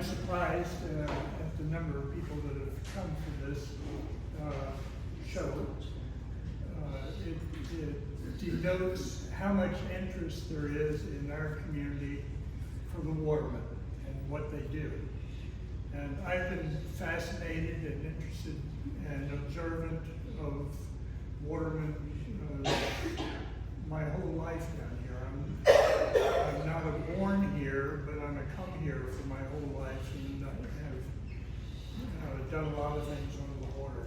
I'm surprised at the number of people that have come to this show. It denotes how much interest there is in our community for the Watermen and what they do. And I've been fascinated and interested and observant of Watermen my whole life down here. I'm not a born here, but I'm a come here for my whole life, and I have done a lot of things on the water.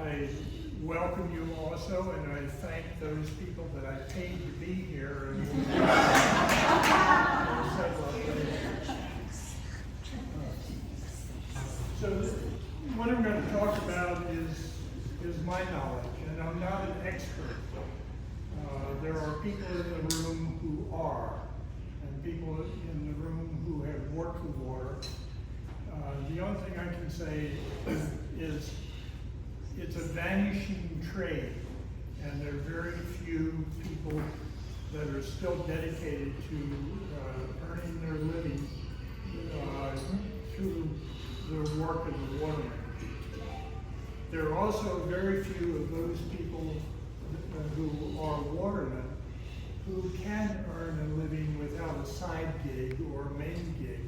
I welcome you also, and I thank those people that I paid to be here. And so what I'm going to talk about is my knowledge, and I'm not an expert. There are people in the room who are, and people in the room who have worked with water. The only thing I can say is it's a vanishing trade, and there are very few people that are still dedicated to earning their living through the work of the watermen. There are also very few of those people who are watermen who can earn a living without a side gig or a main gig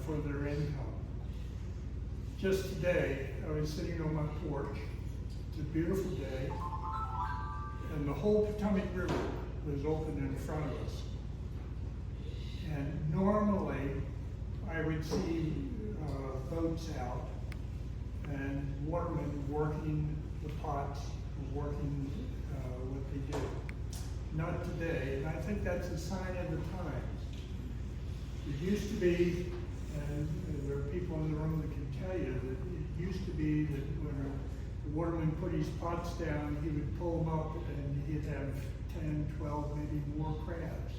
for their income. Just today, I was sitting on my porch. It's a beautiful day, and the whole Potomac River was open in front of us. And normally, I would see boats out and watermen working the pots, working what they do. Not today, and I think that's a sign of the times. It used to be, and there are people in the room that can tell you, that it used to be that when the waterman put his pots down, he would pull them up and he'd have 10, 12, maybe more crabs.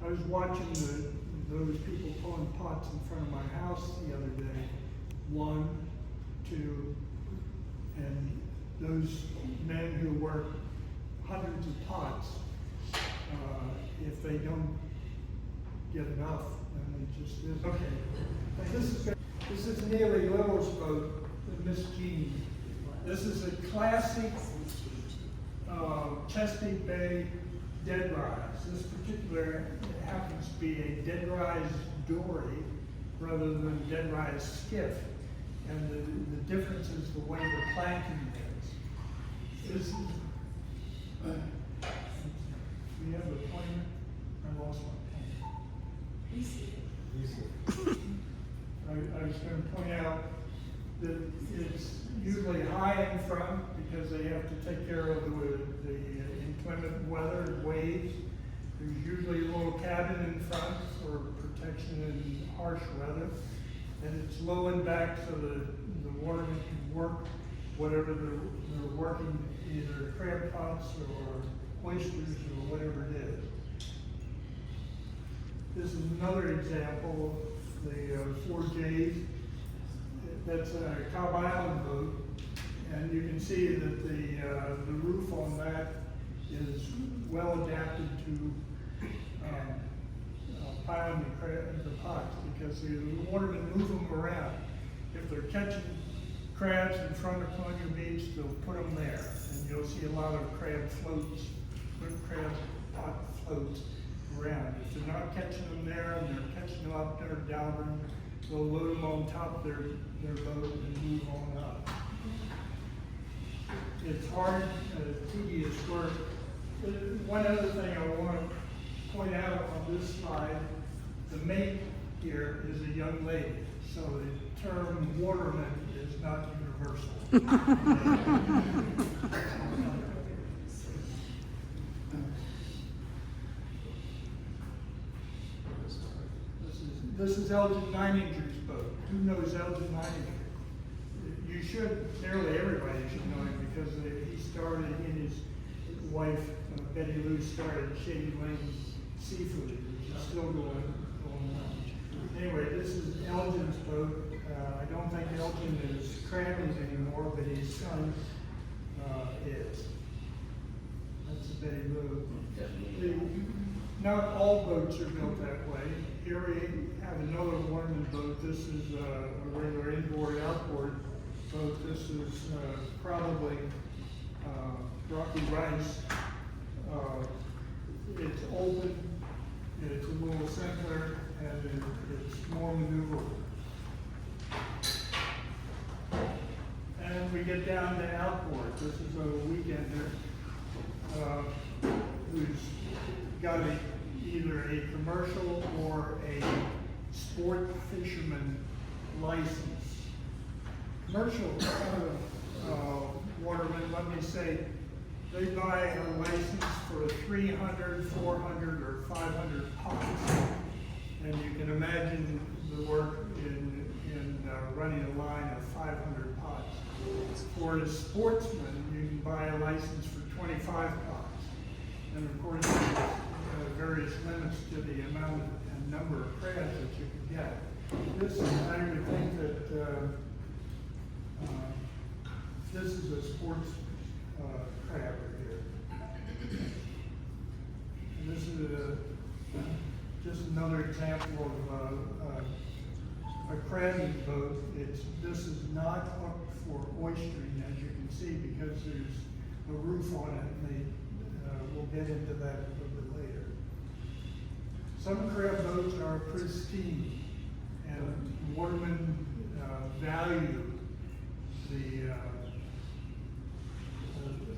I was watching those people pulling pots in front of my house the other day. 1, 2, and those men who work hundreds of pots, if they don't get enough, then they just is. Okay, this is Neely Little's boat, the Miss Jean. This is a classic Chesapeake Bay dead rise. This particular happens to be a dead rise dory rather than a dead rise skiff. And the difference is the way the planking is. This is, we have a pointer. I lost my pointer. I was going to point out that it's usually high in front because they have to take care of the inclement weather and waves. There's usually a little cabin in front for protection in harsh weather. And it's low and back so the watermen can work whatever they're working, either crab pots or oysters or whatever it is. This is another example of the 4Js. That's a Cobb Island boat, and you can see that the roof on that is well adapted to piling the pots, because the watermen move them around. If they're catching crabs in front of Colonial Beach, they'll put them there, and you'll see a lot of crab floats, crab pot floats around. If they're not catching them there and they're catching them up there down, they'll load them on top of their boat and move on up. It's hard, tedious work. One other thing I want to point out on this slide, the mate here is a young lady, so the term waterman is not universal. This is Elgin Nininger's boat. Who knows Elgin Nininger? You should, nearly everybody should know him, because he started, he and his wife, Betty Lou, started Shady Lane Seafood, which is still going on. Anyway, this is Elgin's boat. I don't think Elgin is Cranley's anymore, but his son is. That's Betty Lou. Not all boats are built that way. Erie have another Waterman boat. This is a regular inboard outboard boat. This is probably Rocky Rice. It's open, it's a little simpler, and it's more maneuverable. And we get down to outboard. This is a weekender who's got either a commercial or a sport fisherman license. Commercial watermen, let me say, they buy a license for 300, 400, or 500 pots. And you can imagine the work in running a line of 500 pots. For a sportsman, you can buy a license for 25 pots. And of course, there's various limits to the amount and number of crabs that you can get. This, I would think that this is a sports crab right here. And this is just another example of a crabbing boat. This is not hooked for oystering, as you can see, because there's a roof on it, and we'll get into that a little bit later. Some crab boats are pristine, and watermen value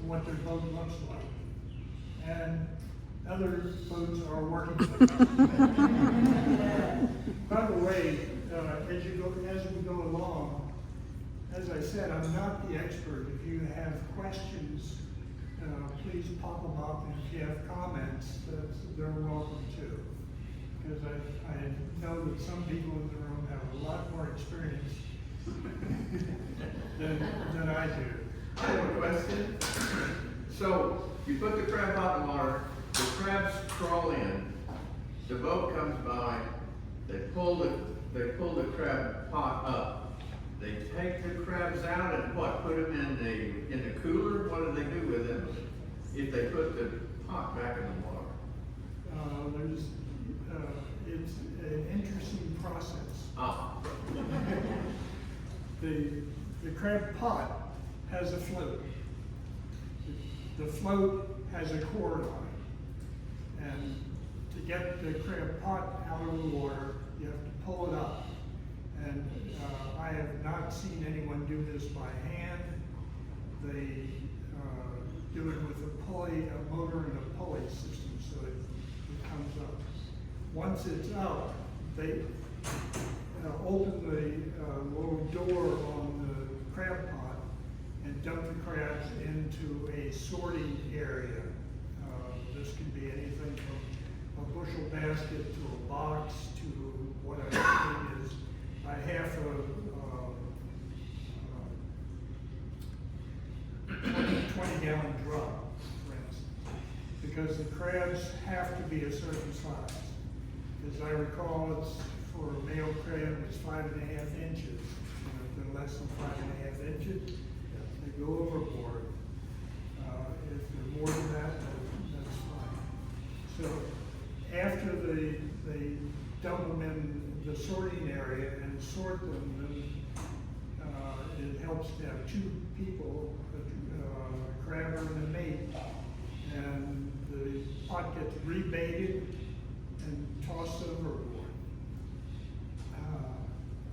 what their boat looks like. And other boats are working boats. By the way, as we go along, as I said, I'm not the expert. If you have questions, please pop them up, and if you have comments, they're welcome too. Because I know that some people in the room have a lot more experience than I do. I have a question. So you put the crab out in the water, the crabs crawl in, the boat comes by, they pull the crab pot up, they take the crabs out and what? Put them in the cooler? What do they do with them if they put the pot back in the water? It's an interesting process. Ah. The crab pot has a float. The float has a cord on it. And to get the crab pot out of the water, you have to pull it up. And I have not seen anyone do this by hand. They do it with a pulley, a motor and a pulley system, so it comes up. Once it's up, they open the little door on the crab pot and dump the crabs into a sorting area. This can be anything from a bushel basket to a box to what I think is a half a 20-gallon drum, for instance, because the crabs have to be a certain size. As I recall, it's for a male crab, it's 5.5 inches. If they're less than 5.5 inches, they go overboard. If they're more than that, that's fine. So after they dump them in the sorting area and sort them, then it helps to have two people, a crabber and a mate, and the pot gets rebaited and tossed overboard.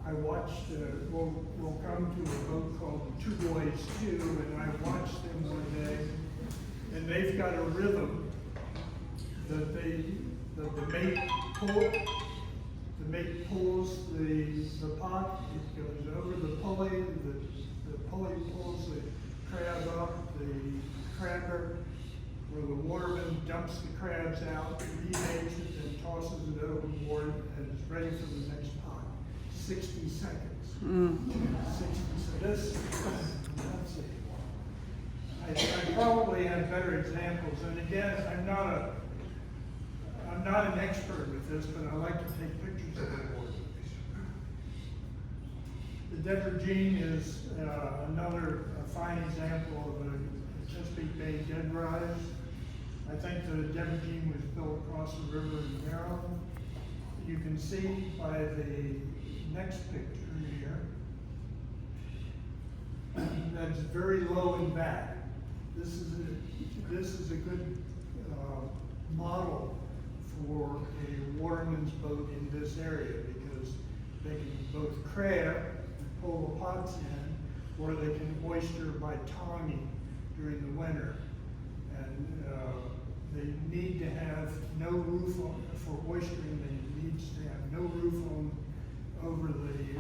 I watched, we'll come to a boat called Two Boys 2, and I watched them one day, and they've got a rhythm that the mate pulls the pot, it goes over the pulley, the pulley pulls the crab up, the crabber, where the waterman dumps the crabs out, rebaits it, and tosses it overboard, and it's ready for the next pot. 60 seconds. 60 seconds. Let's see. I probably have better examples, and again, I'm not an expert with this, but I like to take pictures of the water. The Devergine is another fine example of a Chesapeake Bay dead rise. I think the Devergine was built across the river in Maryland. you can see by the next picture here, that's very low and back. This is a good model for a waterman's boat in this area, because they can both crab and pull the pots in, or they can oyster by tonging during the winter. And they need to have no roof on, for oystering, they need to have no roof on over the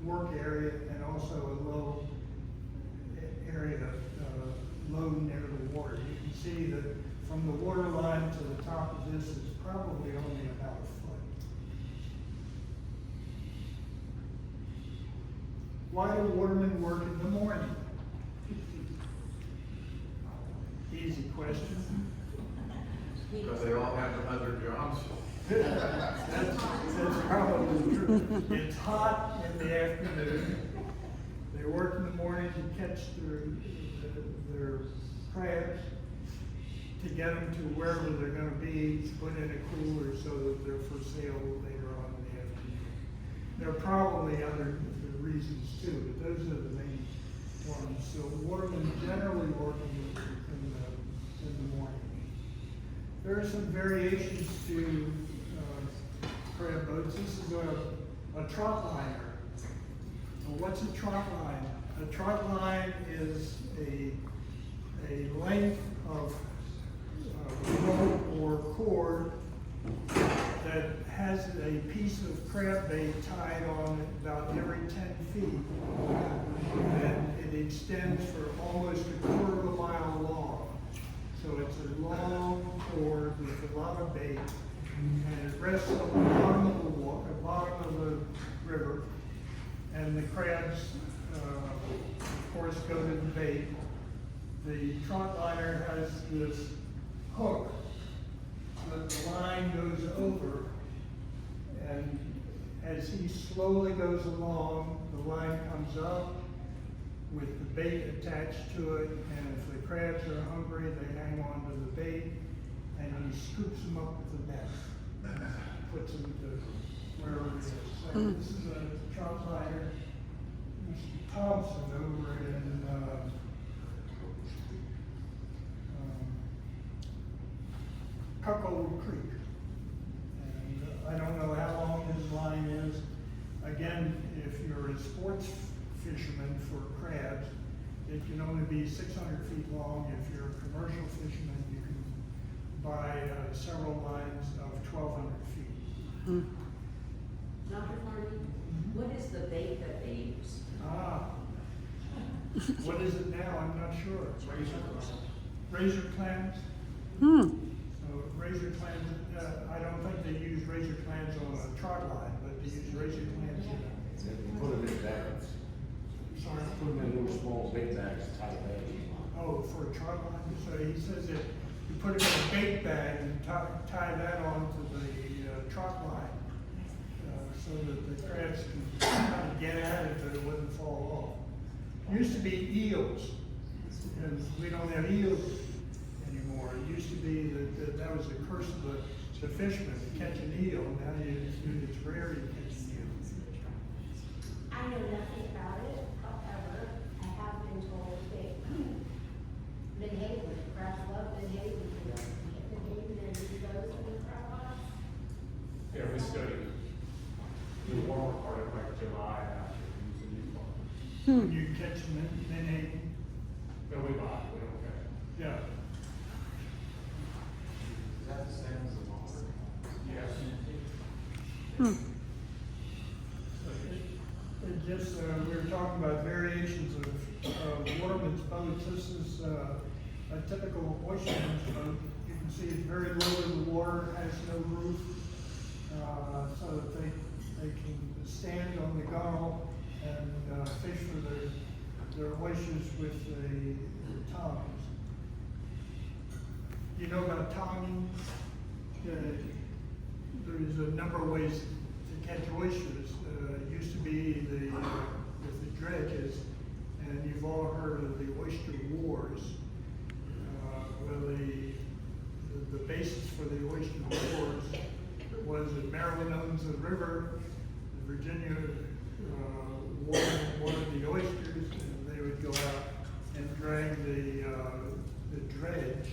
work area, and also a low area, low near the water. You can see that from the water line to the top of this is probably only about a foot. Why do watermen work in the morning? Easy question. Because they all have other jobs. That's probably true. It's hot in the afternoon. They work in the morning to catch their crabs, to get them to wherever they're going to be, put in a cooler so that they're for sale later on in the afternoon. There are probably other reasons too, but those are the main ones. So watermen generally work in the morning. There are some variations to crab boats. This is a trot liner. What's a trot line? A trot line is a length of rope or cord that has a piece of crab bait tied on it about every 10 feet. And it extends for almost a quarter of a mile long. So it's a long cord with a lot of bait. And it rests on the bottom of the water, bottom of the river. And the crabs, of course, go to the bait. The trot liner has this hook that the line goes over, and as he slowly goes along, the line comes up with the bait attached to it, and if the crabs are hungry, they hang on to the bait, and he scoops them up with the net, puts them to wherever it is. So this is a trot liner. Mr. Thompson over in Cuckold Creek. And I don't know how long his line is. Again, if you're a sports fisherman for crabs, it can only be 600 feet long. If you're a commercial fisherman, you can buy several lines of 1,200 feet. Dr. Fahrney, what is the bait that they use? What is it now? I'm not sure. Razor clams. So razor clams, I don't think they use razor clams on a trot line, but they use razor clams in Put them in bags. sorry. Put them in little small bait bags, tight bags. Oh, for a trot line. So he says that you put it in a bait bag and tie that onto the trot line, so that the crabs can kind of get at it, but it wouldn't fall off. Used to be eels, and we don't have eels anymore. It used to be that was the curse of the fishermen, to catch an eel. Now it's rare to catch an eel. I know nothing about it, however, I have been told that menhaden, crabs love menhaden. Menhaden and those in the crab box. Yeah, we studied the warmer part of like July after we use the new one. When you catch menhaden, No, we buy, we don't catch. yeah. Is that the same as the water? Yes. It just, we were talking about variations of watermen's boats. This is a typical oysterman's boat. You can see it's very low in the water, has no roof, so that they can stand on the gunnel and fish for their oysters with the tongs. You know about tonging? There's a number of ways to catch oysters. It used to be with the dredges, and you've all heard of the oyster wars, where the basis for the oyster wars was that Maryland owns the river, Virginia wanted the oysters, and they would go out and drag the dredge,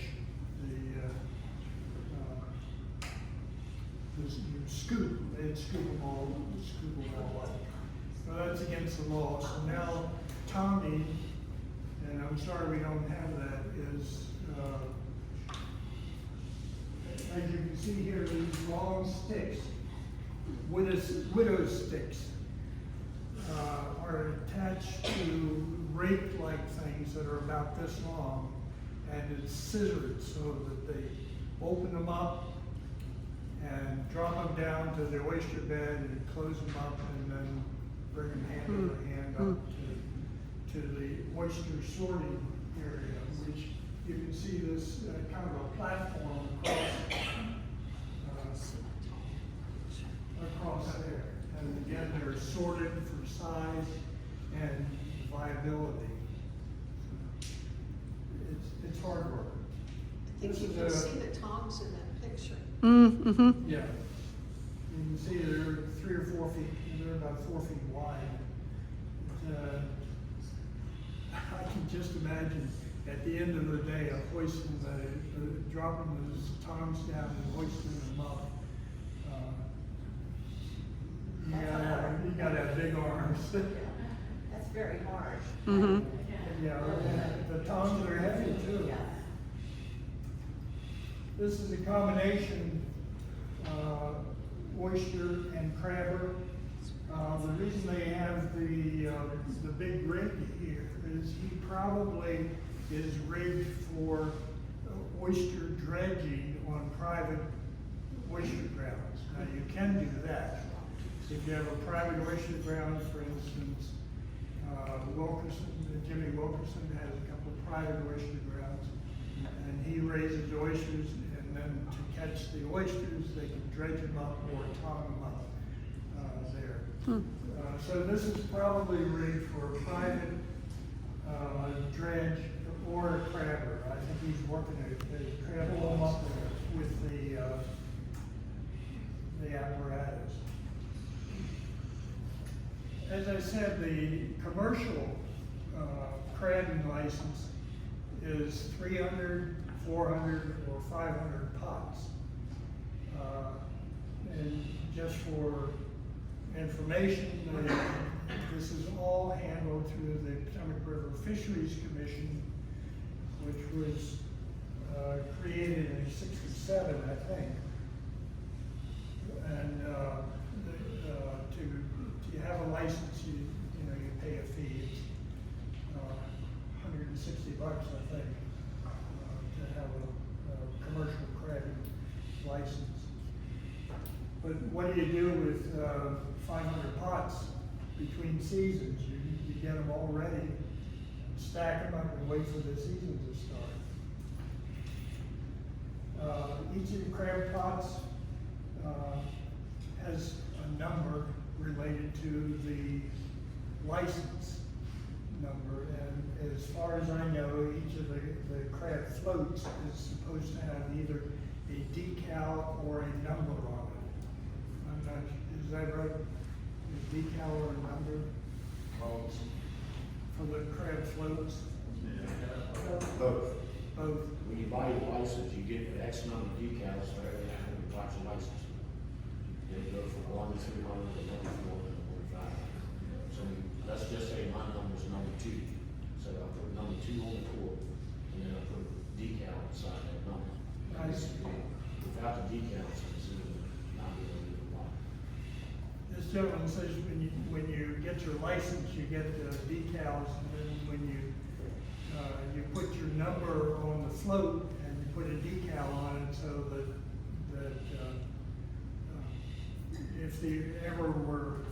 the scoop. They'd scoop them all up. So that's against the law. So now Tommy, and I'm sorry we don't have that, is as you can see here, these long sticks, widow sticks, are attached to rake-like things that are about this long, and it's scissored so that they open them up and drop them down to the oyster bed and close them up and then bring them hand over hand up to the oyster sorting area, which you can see this kind of a platform across there. And again, they're sorted for size and viability. It's hard work. I think you This can is see the tongs in that picture. Mm-hmm. Yeah. You can see they're 3 or 4 feet, they're about 4 feet wide. I can just imagine at the end of the day, hoisting dropping those tongs down and hoisting them up. You gotta have big arms. That's very hard. Mm-hmm. Yeah, the tongs are heavy too. Yeah. This is a combination oyster and crabber. The reason they have the big rig here is he probably is rigged for oyster dredging on private oyster grounds. Now you can do that. If you have a private oyster ground, for instance, Jimmy Wilkerson has a couple of private oyster grounds, and he raises oysters, and then to catch the oysters, they can dredge them up or tong them up there. So this is probably rigged for a private dredge or a crabber. I think he's working a crab them up with the apparatus. As I said, the commercial crabbing license is 300, 400, or 500 pots. And just for information, this is all handled through the Potomac River Fisheries Commission, which was created in '67, I think. And to have a license, you pay a fee. It's $160, I think, to have a commercial crabbing license. But what do you do with 500 pots between seasons? You get them all ready, stack them up, and wait for the season to start. Each of the crab pots has a number related to the license number, and as far as I know, each of the crab floats is supposed to have either a decal or a number on it. I'm not, is that right? A decal or a number for the crab floats? Both. Both. When you buy your license, you get X number of decals for every time you watch a license. They go from 1 to 200 to 24 to 45. So let's just say my number's number 2. So I'll put number 2 on the court, and then I'll put decal inside that number. Nice. Without the decals, it's not really a lot. This gentleman says when you get your license, you get the decals, and then when you put your number on the float and you put a decal on it so that if they ever were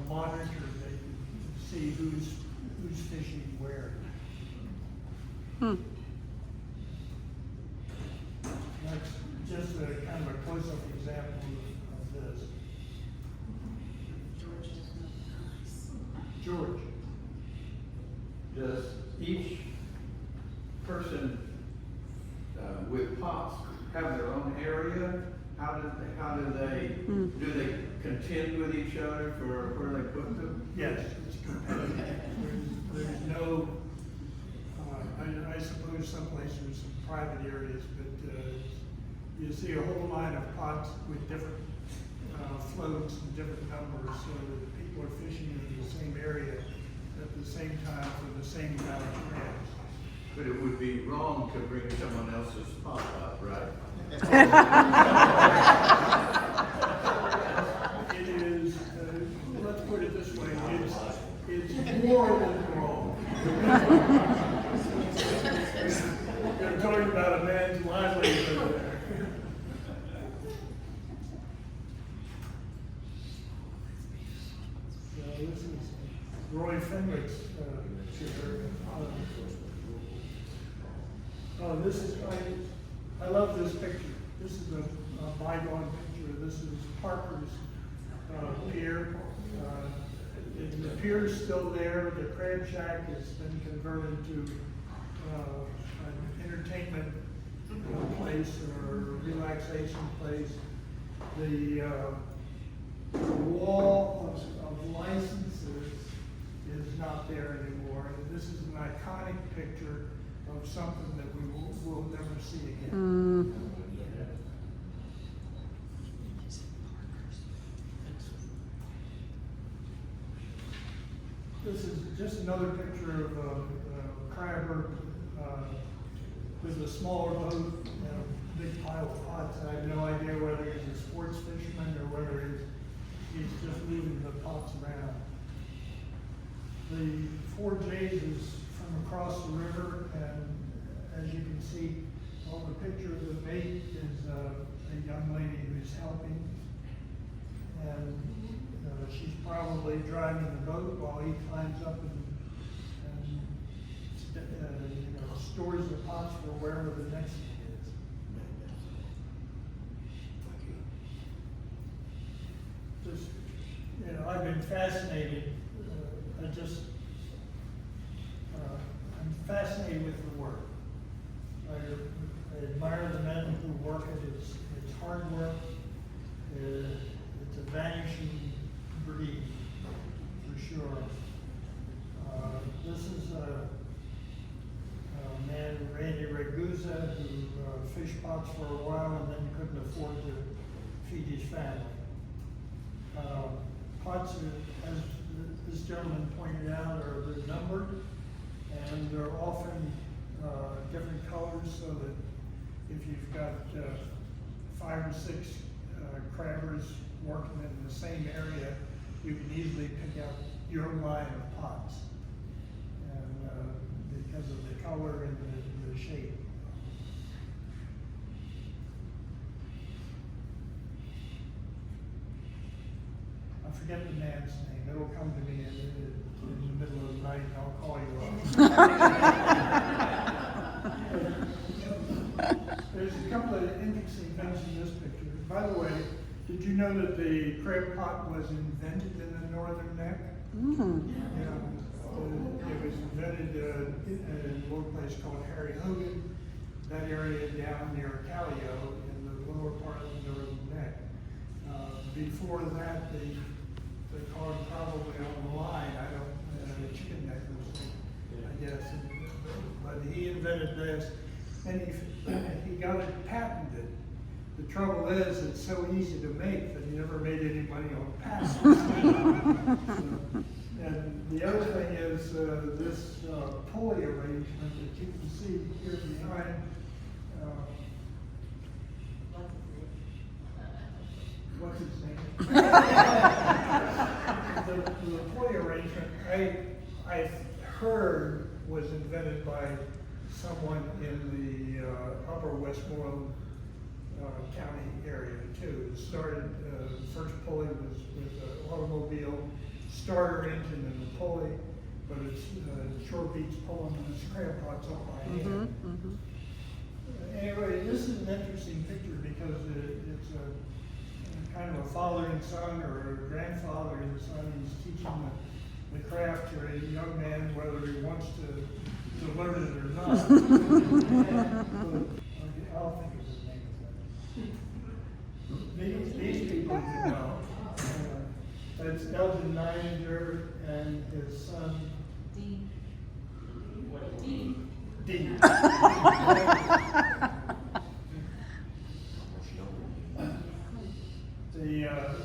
monitored, they could see who's fishing where. That's just a kind of a close-up example of this. George. Does each person with pots have their own area, how do they contend with each other for where they put them? Yes, it's competitive. There's no, I suppose some places there's some private areas, but you see a whole line of pots with different floats and different numbers, so that people are fishing in the same area at the same time for the same amount of crabs. But it would be wrong to bring someone else's pot up, right? It is, let's put it this way, it's more than wrong. You're talking about a man's livelihood there. So this is Roy Fenwick's chair. Oh, this is, I love this picture. This is a bygone picture. This is Parker's pier. The pier is still there. The crab shack has been converted to an entertainment place or relaxation place. The wall of licenses is not there anymore. This is an iconic picture of something that we will never see again. This is just another picture of a crabber with a smaller boat and a big pile of pots. I have no idea whether he's a sports fisherman or whether he's just moving the pots around. The 4Js is from across the river, and as you can see, on the picture of the mate is a young lady who's helping, and she's probably driving the boat while he climbs up and stores the pots for wherever the next is. Just, I've been fascinated. I'm fascinated with the work. I admire the men who work it. It's hard work. It's a vanishing breed, for sure. This is a man, Randy Ragusa, who fished pots for a while and then couldn't afford to feed his family. Pots, as this gentleman pointed out, they're numbered, and they're often different colors, so that if you've got 5 or 6 crabbers working in the same area, you can easily pick out your line of pots, and because of the color and the shape. I forget the man's name. It'll come to me in the middle of the night, and I'll call you up. There's a couple of interesting things in this picture. By the way, did you know that the crab pot was invented in the northern neck? Mm-hmm. It was invented in a little place called Harry Hogan, that area down near Callio in the lower part of the northern neck. Before that, they called it probably on the line, the chicken neck was, I guess. But he invented this, and he got it patented. The trouble is, it's so easy to make that he never made any money on patents. And the other thing is this pulley arrangement that you can see here behind. What's his name? The pulley arrangement, I heard was invented by someone in the upper Westmoreland County area too. It started, the first pulley was with an automobile starter engine and a pulley, but it's shore beats pulling the crab pots up by hand. Anyway, this is an interesting picture because it's a kind of a father and son, or a grandfather and son. He's teaching the craft to a young man, whether he wants to learn it or not. I'll think of his name. These people you know. That's Elgin Nininger and his son. Dean.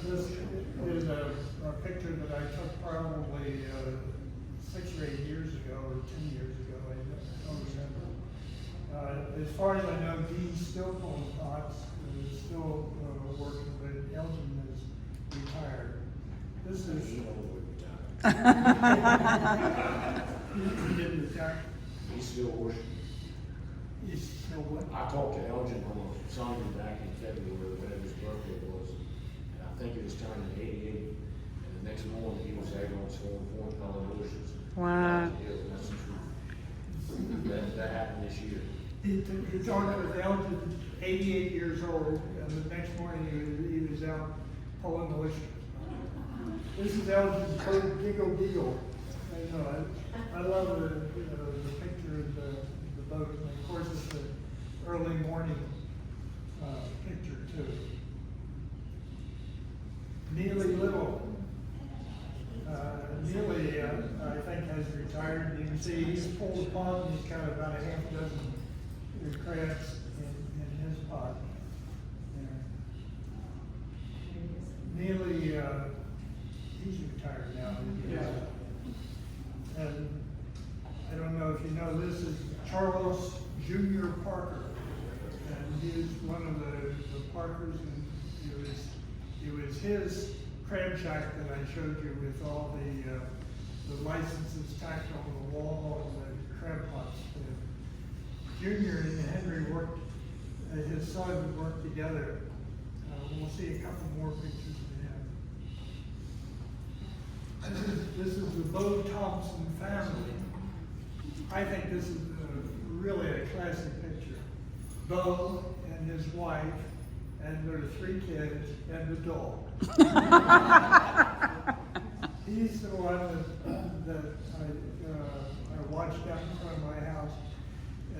This is a picture that I took probably 6 or 8 years ago, or 10 years ago, I don't remember. As far as I know, Dean's still pulling pots, and is still working, but Elgin is retired. This is. He didn't retire. He's still working. He's still what? I talked to Elgin on Sunday back in February, whenever his birthday was, and I think he was turning 88. And the next morning, he was there on sworn point politicians. Wow. That's the truth. That happened this year. He talked with Elgin, 88 years old, and the next morning he was out pulling the oysters. This is Elgin's bird, Giggle Giggle. I love the picture of the boat, and of course it's the early morning picture too. Neely Little. Neely, I think, has retired. You can see he's pulled a pot, and he's got about a half dozen crabs in his pot. Neely, he's retired now. And I don't know if you know, this is Charles Jr. Parker. And he was one of the Parkers, and it was his crab shack that I showed you with all the licenses tacked on the wall and the crab pots. Junior and Henry worked, his son worked together. We'll see a couple more pictures of him. This is the Bo Thompson family. I think this is really a classic picture. Bo and his wife and their 3 kids and the dog. He's the one that I watched out in front of my house.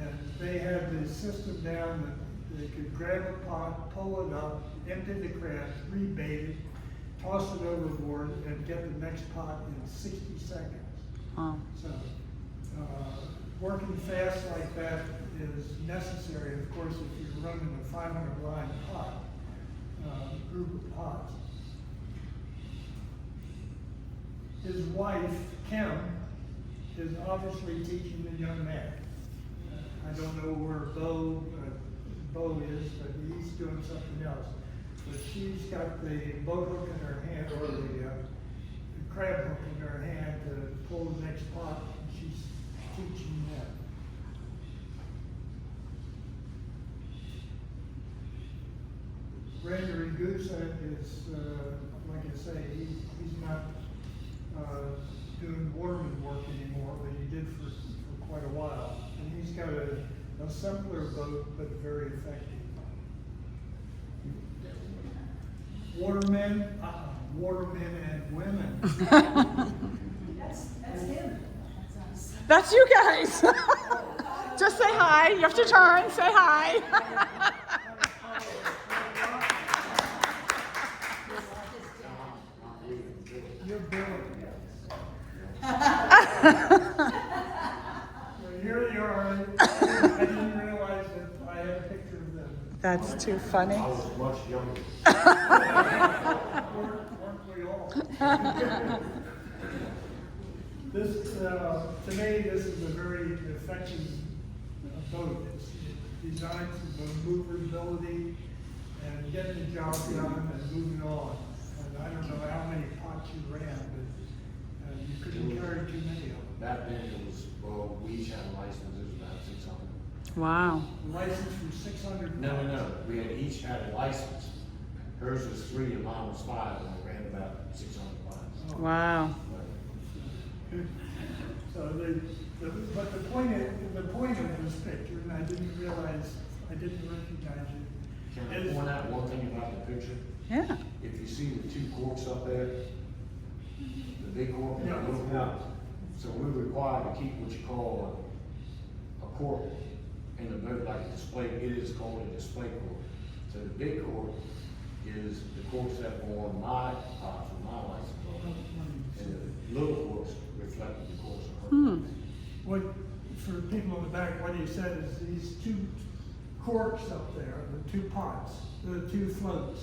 And they had the system down that they could grab a pot, pull it up, empty the crabs, rebait it, toss it overboard, and get the next pot in 60 seconds. Oh. So, working fast like that is necessary, of course, if you're running a 500 line pot, group of pots. His wife, Kim, is obviously teaching the young man. I don't know where Bo is, but he's doing something else. But she's got the boat hook in her hand, or the crab hook in her hand to pull the next pot, and she's teaching them. Randy Ragusa is, like I say, he's not doing waterman work anymore, but he did for quite a while. And he's got a simpler boat, but very effective. Watermen, watermen and women. That's him. That's you guys. Just say hi. You have to turn. Say hi. You're brilliant. Well, here they are. I didn't realize that I had a picture of them. That's too funny. I was much younger. Weren't we all? This, to me, this is a very effective boat. It's designed for maneuverability and getting the job done and moving on. And I don't know how many pots you ran, but you couldn't carry too many of them. Back then, it was, well, we each had a license, it was about 600. Wow. License for 600. No. We had each had a license. Hers was 3 and mine was 5, and I ran about 600 pots. Wow. So but the point of this picture, and I didn't recognize Can it, I point out one thing about the picture? Yeah. If you see the 2 corks up there, the big cork and the Yeah. little cork, so we're required to keep what you call a cork in the boat, like a display. It is called a display cork. So the big cork is the courts that were on my pots with my license plate. And the little courts reflected the courts on her. What, for people in the back, what he said is these two corks up there, the two pots, the two floats.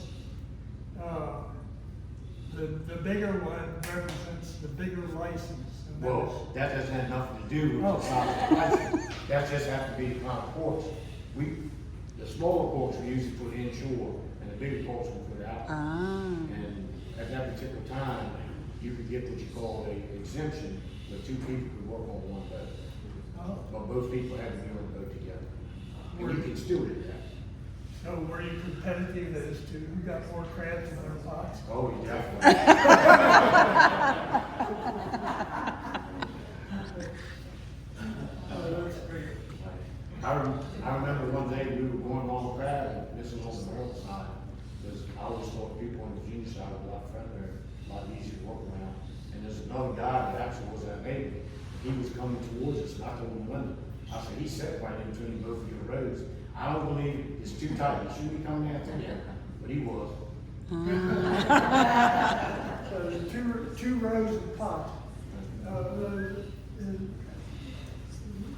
The bigger one represents the bigger license. And that Well, that doesn't have nothing to do with Oh. the size of the license. That just have to be the kind of courts. The smaller courts we usually put inshore, and the bigger courts we put out. Ah. And at that particular time, you could get what you call a exemption, where two people could work on one boat. Oh. But both people had to be on the boat together. And you can still do that. So were you competitive as to who got more crabs in their pots? Oh, you definitely. Oh, that's great. I remember one day we were going along the crab, and this was on the north side, because I always thought people on the junior side were a lot friendlier, a lot easier to work around. And there's another guy that actually was our neighbor, he was coming towards us, and I told him, Linda, I said, he's set right in between both of your roads. I don't believe it's too tight, he shouldn't be coming out there, but he was. So the two rows of pots,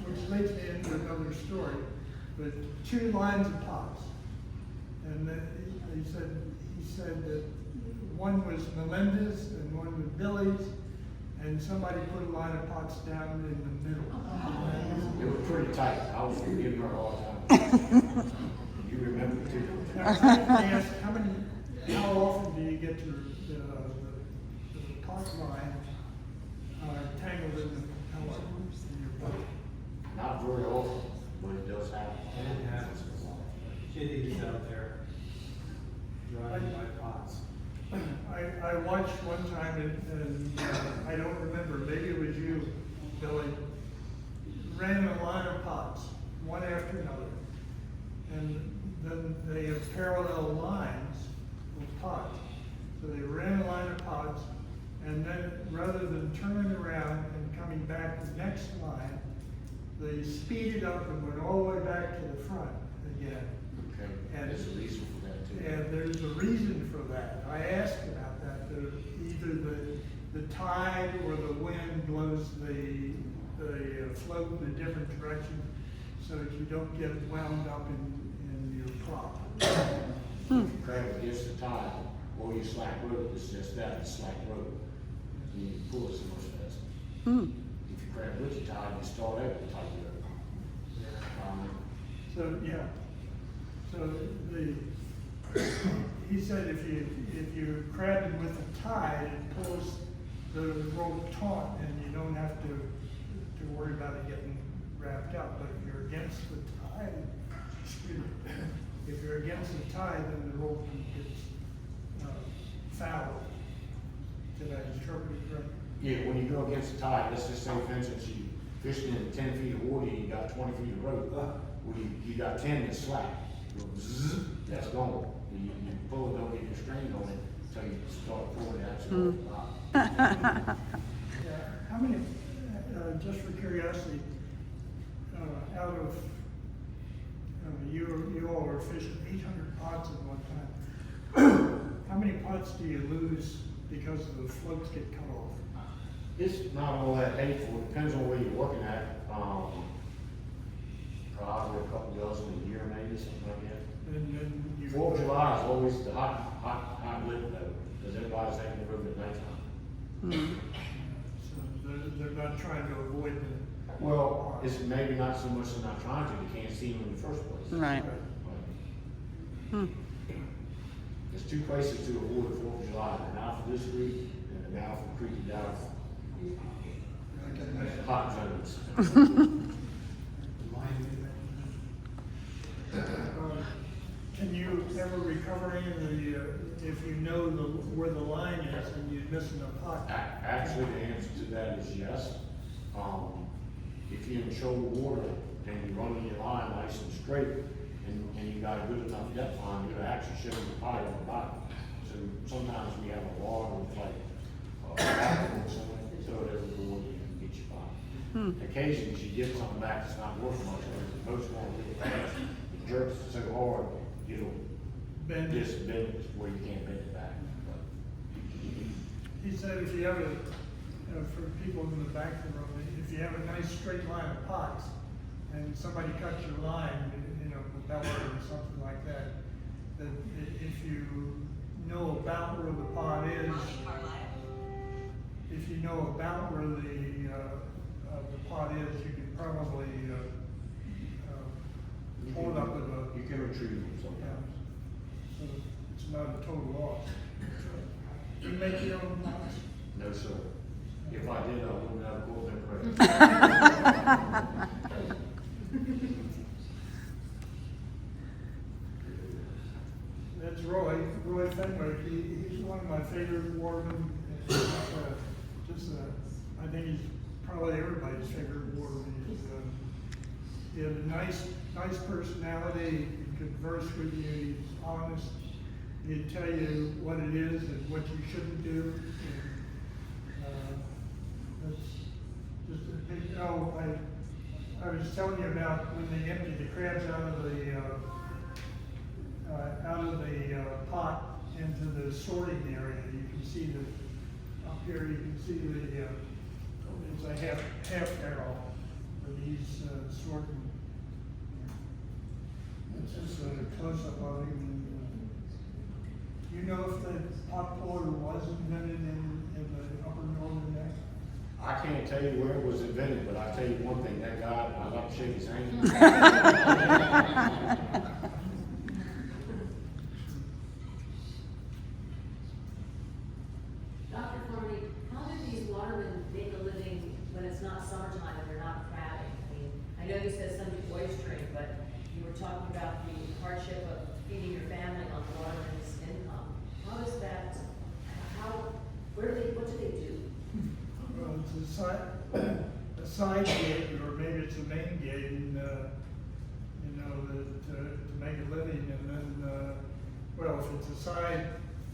which leads me into another story, but two lines of pots. And then he said that one was Melinda's and one was Billy's, and somebody put a line of pots down in the middle. It was pretty tight, I was forgiving her all the time. You remember too. Now, I asked, how often do you get your, the pot line tangled in the propeller in your boat? Not very often, but it does happen. It happens. Kitties out there driving by pots. I watched one time, and I don't remember, maybe it was you, Billy, ran a line of pots, one after another. And then they have parallel lines of pots. So they ran a line of pots, and then rather than turning around and coming back to the next line, they speeded up and went all the way back to the front again. Okay, And- there's a reason for that too. And there's a reason for that. I asked about that. Either the tide or the wind blows the float in a different direction so that you don't get wound up in your prop. Crab against the tide, or you slack rope, it's just that, it's slack rope. You pull it so much faster. If you crab with the tide, you start out with tight rope. So, yeah. So he said if you crab it with the tide, it pulls the rope taut and you don't have to worry about it getting wrapped up. But if you're against the tide, if you're against the tide, then the rope gets fouled. Did I interpret it correctly? Yeah, when you go against the tide, let's just say for instance, you fished in 10 feet of water and you got 20 feet of rope. Well, you got 10 that's slack. You go zzz, that's gone. You pull it, don't get your strain on it until you start pulling it out. So Yeah. How many, just for curiosity, out of, you all were fishing 800 pots at one time. How many pots do you lose because the floats get cut off? It's not all that hateful, it depends on where you're working at. Probably a couple dozen a year, maybe, something like that. And then you. 4th of July is always the hot lit though, because everybody's taking the road at nighttime. So they're not trying to avoid the. Well, it's maybe not so much they're not trying to, they can't see them in the first place. Right. There's two places to avoid the 4th of July, the mouth of this creek and the mouth of Creek Down. Hot zones. Can you ever recover any of the, if you know where the line is and you're missing a pot? Actually, the answer to that is yes. If you're in shoal water and you're running your line nice and straight and you got a good enough depth line, you're actually showing the pipe on the bottom. So sometimes we have a log with like throw it overboard and get your bottom. Occasionally you get something back that's not worth much, because the boat's going really fast, it jerks so hard, it'll bend Just it. bend it where you can't bend it back. He said if you have a, for people in the back of the room, if you have a nice straight line of pots, and somebody cuts your line, you know, with that or something like that, that if you know about where the pot is, if you know about where the pot is, you can probably pull it up with a. You can retrieve them sometimes. So it's not a total loss. You make your own pots? No, sir. If I did, I wouldn't have called them credit. That's Roy Fenwick. He's one of my favorite watermen. I think he's probably everybody's favorite waterman. He has a nice personality. He can converse with you. He's honest. He'd tell you what it is and what you shouldn't do. And, that's just a big. Oh, I was telling you about when they emptied the crabs out of the pot into the sorting area. You can see up here. You can see it's a half barrel that he's sorting. It's just a close up of him. You know if the pot puller was invented in the upper northern neck? I can't tell you where it was invented, but I tell you one thing, that guy, I'd like to shake his hand. Dr. Fahrney, how do these watermen make a living when it's not summertime and they're not crabbing? I mean, I know you said some do oystering, but you were talking about the hardship of feeding your family on the watermen's income. How does that, what do they do? Well, it's a side gig, or maybe it's a main gig, and, you know, to make a living, and then, well, if it's a side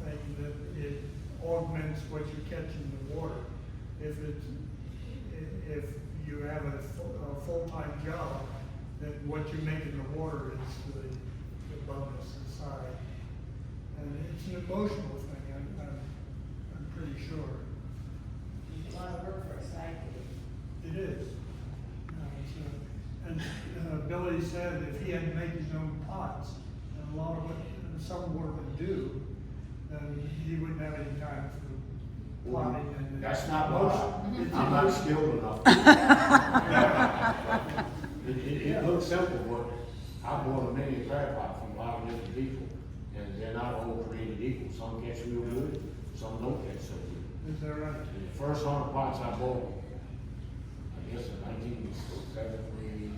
thing, that it augments what you catch in the water. If you have a full-time job, then what you make in the water is the bonus aside. And it's an emotional thing, I'm pretty sure. It's a lot of work for a side gig. It is. And Billy said if he had to make his own pots, and a lot of what some watermen do, then he wouldn't have any time for plotting and. That's not what I'm not skilled enough. It looks simple, but I bought a mini crab pot from a lot of different people, and they're not all created equal. Some catch real good, some don't catch so good. Is that right? And the first 100 pots I bought, I guess in 1970,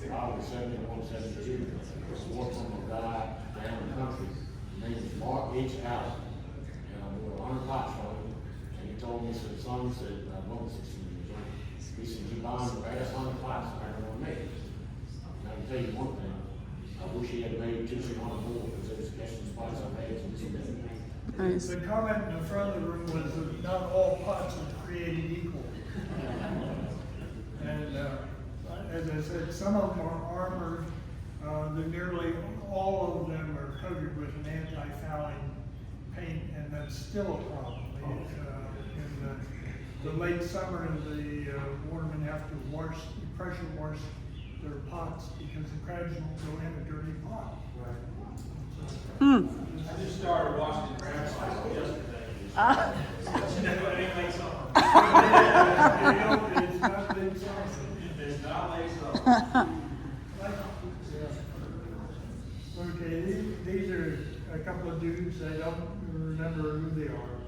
probably 71, 72, was bought from a guy down in the country. His name was Mark H. Allen. And I bought 100 pots from him. And he told me, said, son, said, I'm only 16 years old. He said, you buy the last 100 pots, I don't want to make it. And I can tell you one thing, I wish he had made 200 more, because there was catching spots I made some too many. Nice. The comment in the front of the room was that not all pots are created equal. And as I said, some of them are armored. Nearly all of them are coated with an anti-fouling paint, and that's still a problem. In the late summer, the watermen have to pressure wash their pots because the crabs won't go in a dirty pot. I just started washing the crab cycle yesterday. It's not big sauce. It's not late summer. Okay, these are a couple of dudes, I don't remember who they are.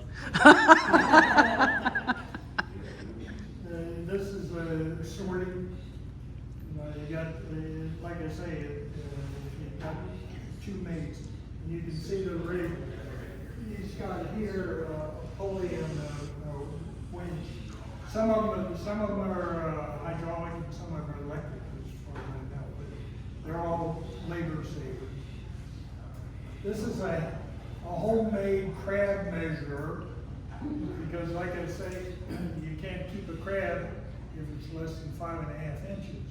This is sorting. You got, like I say, you got two mates. You can see the rig. He's got here a pulley and a winch. Some of them are hydraulic, and some of them are electric, as far as I know. But they're all labor savers. This is a homemade crab measurer, because like I say, you can't keep a crab if it's less than 5.5 inches.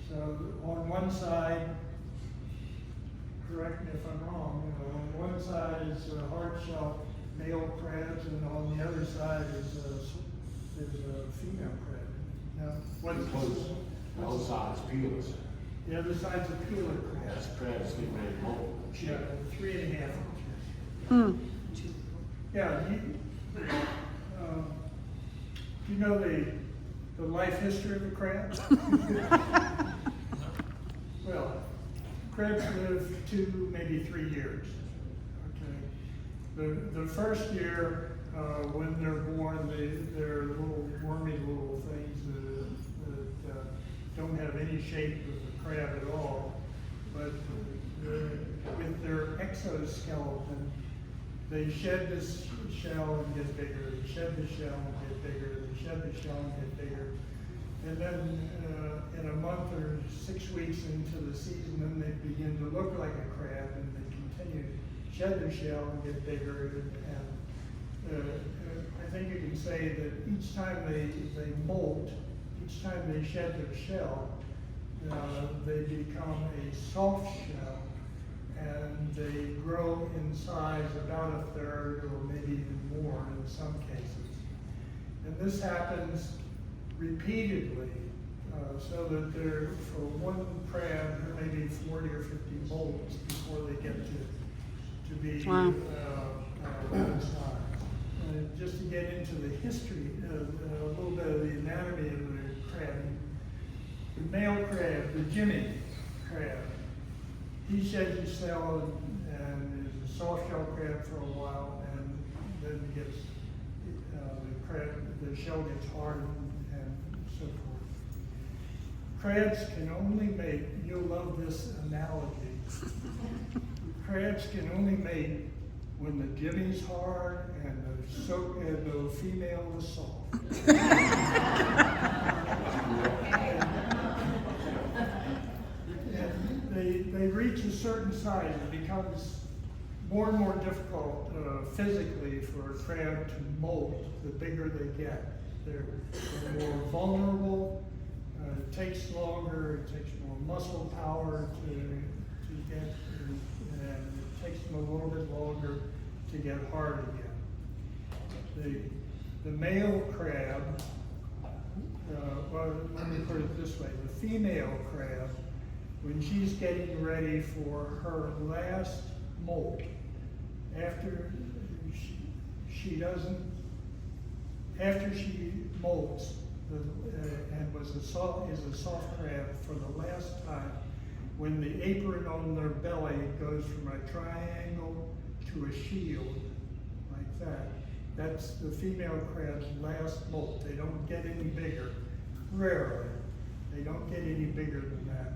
So on one side, correct me if I'm wrong, on one side is hard shell male crabs, and on the other side is a female crab. Now, what's Both sides peelers. the other side's a peeler crab? That's crabs getting ready to molt. Yeah, 3.5 inches. Hmm. Yeah, you know the life history of a crab? Well, crabs live 2, maybe 3 years. Okay. The first year, when they're born, they're little wormy little things that don't have any shape of a crab at all. But with their exoskeleton, they shed this shell and get bigger. They shed the shell and get bigger. They shed the shell and get bigger. And then in a month or 6 weeks into the season, then they begin to look like a crab, and they continue to shed their shell and get bigger. And I think you can say that each time they molt, each time they shed their shell, they become a soft shell, and they grow in size about a third or maybe even more in some cases. And this happens repeatedly, so that there, for one crab, there may be 40 or 50 molts before they get to be Wow. one size. Just to get into the history, a little bit of the anatomy of the crab. The male crab, the Jimmy crab, he sheds his shell and is a soft shell crab for a while, and then gets the shell gets hard and so forth. Crabs can only mate. You'll love this analogy. Crabs can only mate when the Jimmy's hard and the female is soft. They reach a certain size. It becomes more and more difficult physically for a crab to molt the bigger they get. They're more vulnerable. It takes longer. It takes more muscle power to get, and it takes them a little bit longer to get hard again. The male crab, well, let me put it this way: the female crab, when she's getting ready for her last molt, after she molts and is a soft crab for the last time, when the apron on their belly goes from a triangle to a shield, like that, that's the female crab's last molt. They don't get any bigger, rarely. They don't get any bigger than that.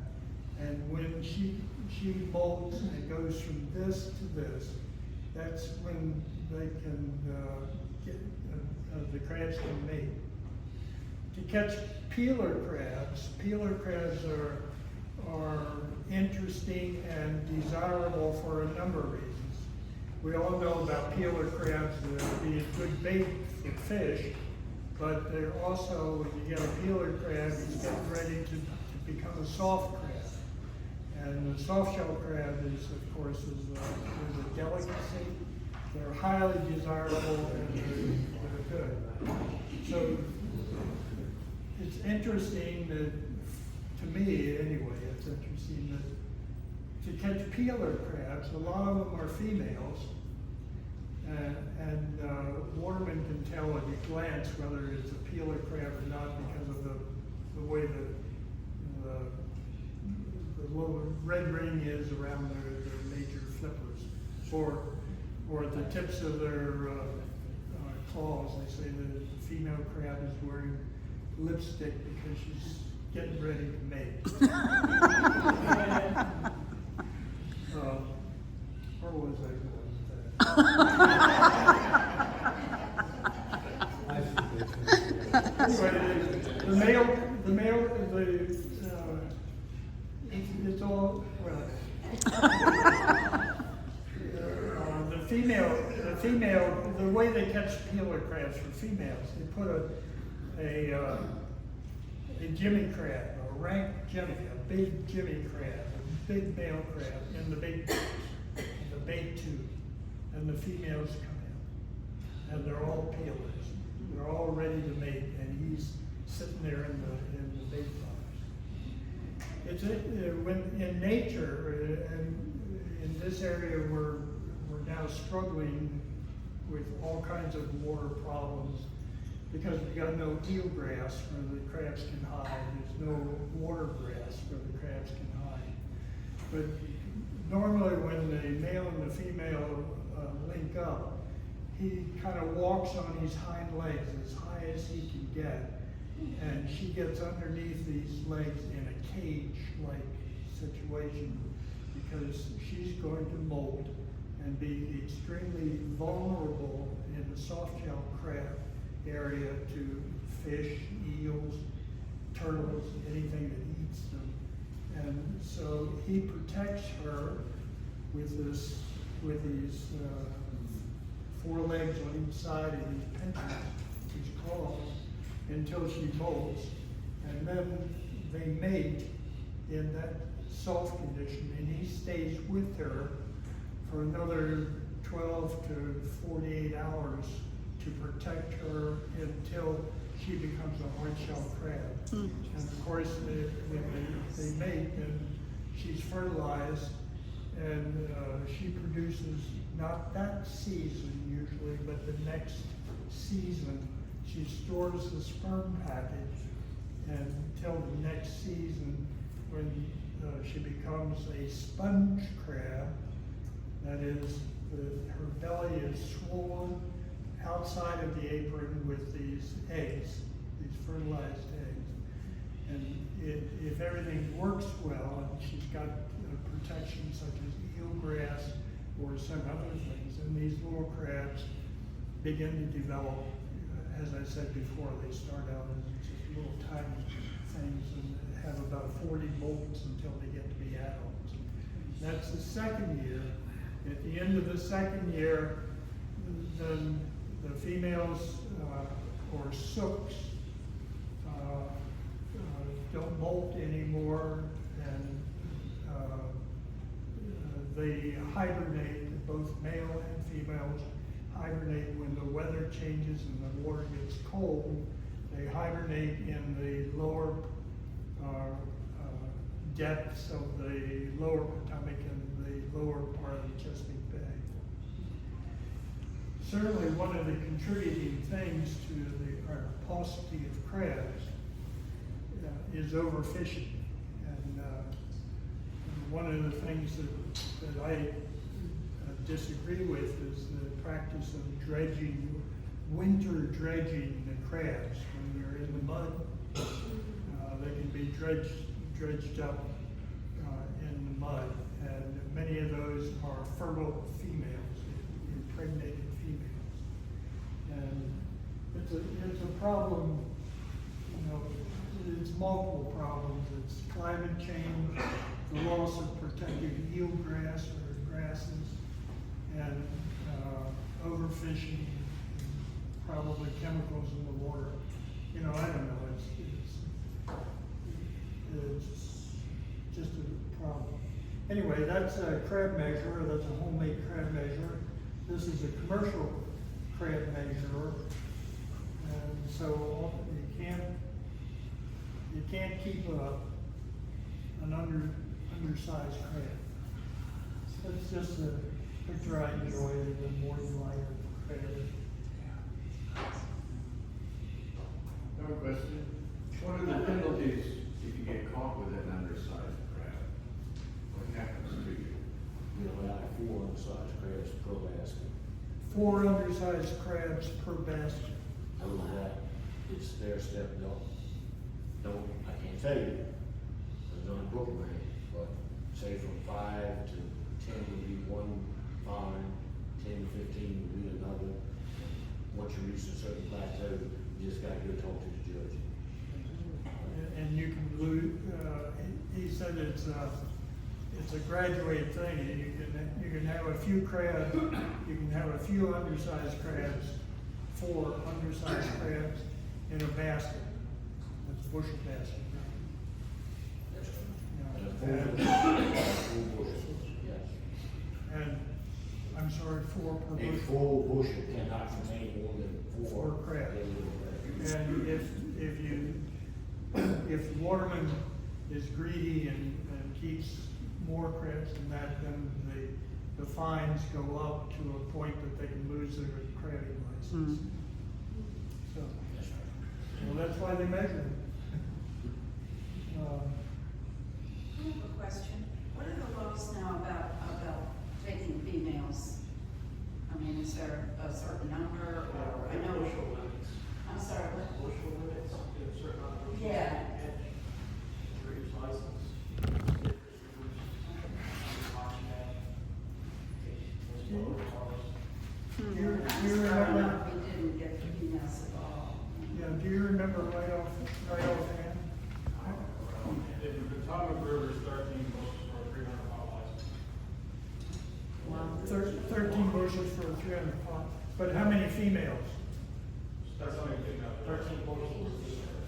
And when she molts and it goes from this to this, that's when they can the crabs can mate. To catch peeler crabs are interesting and desirable for a number of reasons. We all know about peeler crabs being good bait for fish, but they're also, when you get a peeler crab, it's getting ready to become a soft crab. And the soft shell crab is, of course, is a delicacy. They're highly desirable and they're good. So it's interesting that, to me anyway, it's interesting that to catch peeler crabs, a lot of them are females, and Watermen can tell at a glance whether it's a peeler crab or not because of the way the little red ring is around their major flippers, or at the tips of their claws. They say that the female crab is wearing lipstick because she's getting ready to mate. Where was I going with that? Anyway, it's all, well, the way they catch peeler crabs for females, they put a Jimmy crab, a rank Jimmy, a big Jimmy crab, big male crab in the bait box, in the bait tube, and the females come in, and they're all peelers. They're all ready to mate, and he's sitting there in the bait box. It's when in nature, and in this area, we're now struggling with all kinds of water problems because we got no eelgrass where the crabs can hide. There's no water grass where the crabs can hide. But normally when the male and the female link up, he kind of walks on his hind legs as high as he can get, and she gets underneath these legs in a cage-like situation because she's going to molt and be extremely vulnerable in the soft-shell crab area to fish, eels, turtles, anything that eats them. And so he protects her with these four legs on each side of these pinchers, these claws, until she molts. And then they mate in that soft condition, and he stays with her for another 12 to 48 hours to protect her until she becomes a hard-shell crab. And of course, they mate, and she's fertilized, and she produces not that season usually, but the next season. She stores the sperm package until the next season when she becomes a sponge crab. That is, her belly is swollen outside of the apron with these eggs, these fertilized eggs. And if everything works well, and she's got protection such as eelgrass or some other things, and these little crabs begin to develop. As I said before, they start out as just little tiny things and have about 40 molts until they get to be adults. That's the second year. At the end of the second year, then the females or sooks don't molt anymore, and they hibernate. Both male and females hibernate when the weather changes and the water gets cold. They hibernate in the lower depths of the lower Potomac and the lower part of the Chesapeake Bay. Certainly one of the contributing things to the paucity of crabs is overfishing. And one of the things that I disagree with is the practice of dredging, winter dredging the crabs. When they're in the mud, they can be dredged up in the mud, and many of those are fertile females, impregnated females. And it's a problem, it's multiple problems. It's climate change, the loss of protected eelgrass or grasses, and overfishing, probably chemicals in the water. I don't know, it's just a problem. Anyway, that's a crab measurer, that's a homemade crab measurer. This is a commercial crab measurer. And so you can't keep an undersized crab. It's just a picture I enjoy, the more you like a crab. No question. What are the penalties if you get caught with an undersized crab? What happens to you? We allow 4 undersized crabs per basket. 4 undersized crabs per basket. Other than that, it's stair step, don't, I can't tell you, there's no book rate, but say from 5 to 10 would be one fine, 10 to 15 would be another. Once you reach a certain plateau, you just gotta go talk to the judge. And you can lose, he said it's a graduated thing. You can have a few crabs, you can have a few undersized crabs, 4 undersized crabs in a basket. That's a bushel basket. And a full bushel, yes. And, I'm sorry, 4 per A bushel. full bushel cannot contain more than 4. Four crabs. crabs. And if the waterman is greedy and keeps more crabs than that, then the fines go up to a point that they can lose their crabbing license. So, That's right. well, that's why they measure them. I have a question. What are the laws now about taking females? I mean, is there a certain number or, I know. Bushel limits. I'm sorry, what? Bushel limits, in a certain amount of bushels. Yeah. For each license. Do you remember, We didn't get females at all. yeah, do you remember right offhand? In the Potomac River is 13 bushels for a 300 pot license. 13 bushels for a 300 pot, but how many females? That's only a big number. 13 bushels.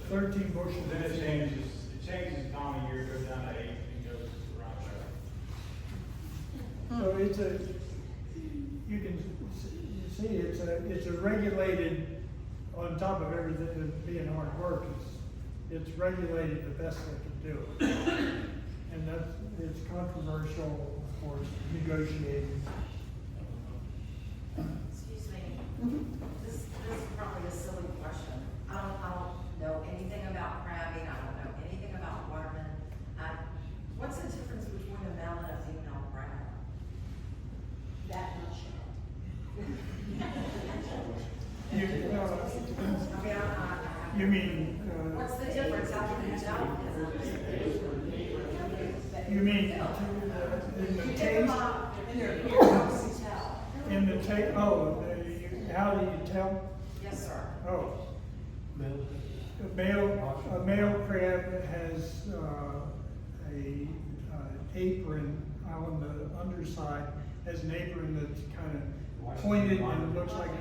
13 bushels. Then it changes in common year, goes down to 8 and goes around there. So it's you can see, it's a regulated, on top of everything being hard work, it's regulated the best they can do. And it's controversial, of course, negotiating. Excuse me, this is probably a silly question. I don't know anything about crabbing, I don't know anything about watermen. What's the difference between a male and a female crab? That much. You, I mean, you mean, what's the difference, how can you tell? you mean in the You pick them taste? up in their ear, how can you tell? In the taste, oh, how do you tell? Yes, sir. Oh, a male crab has a apron on the underside, has an apron that's kind of pointed and looks like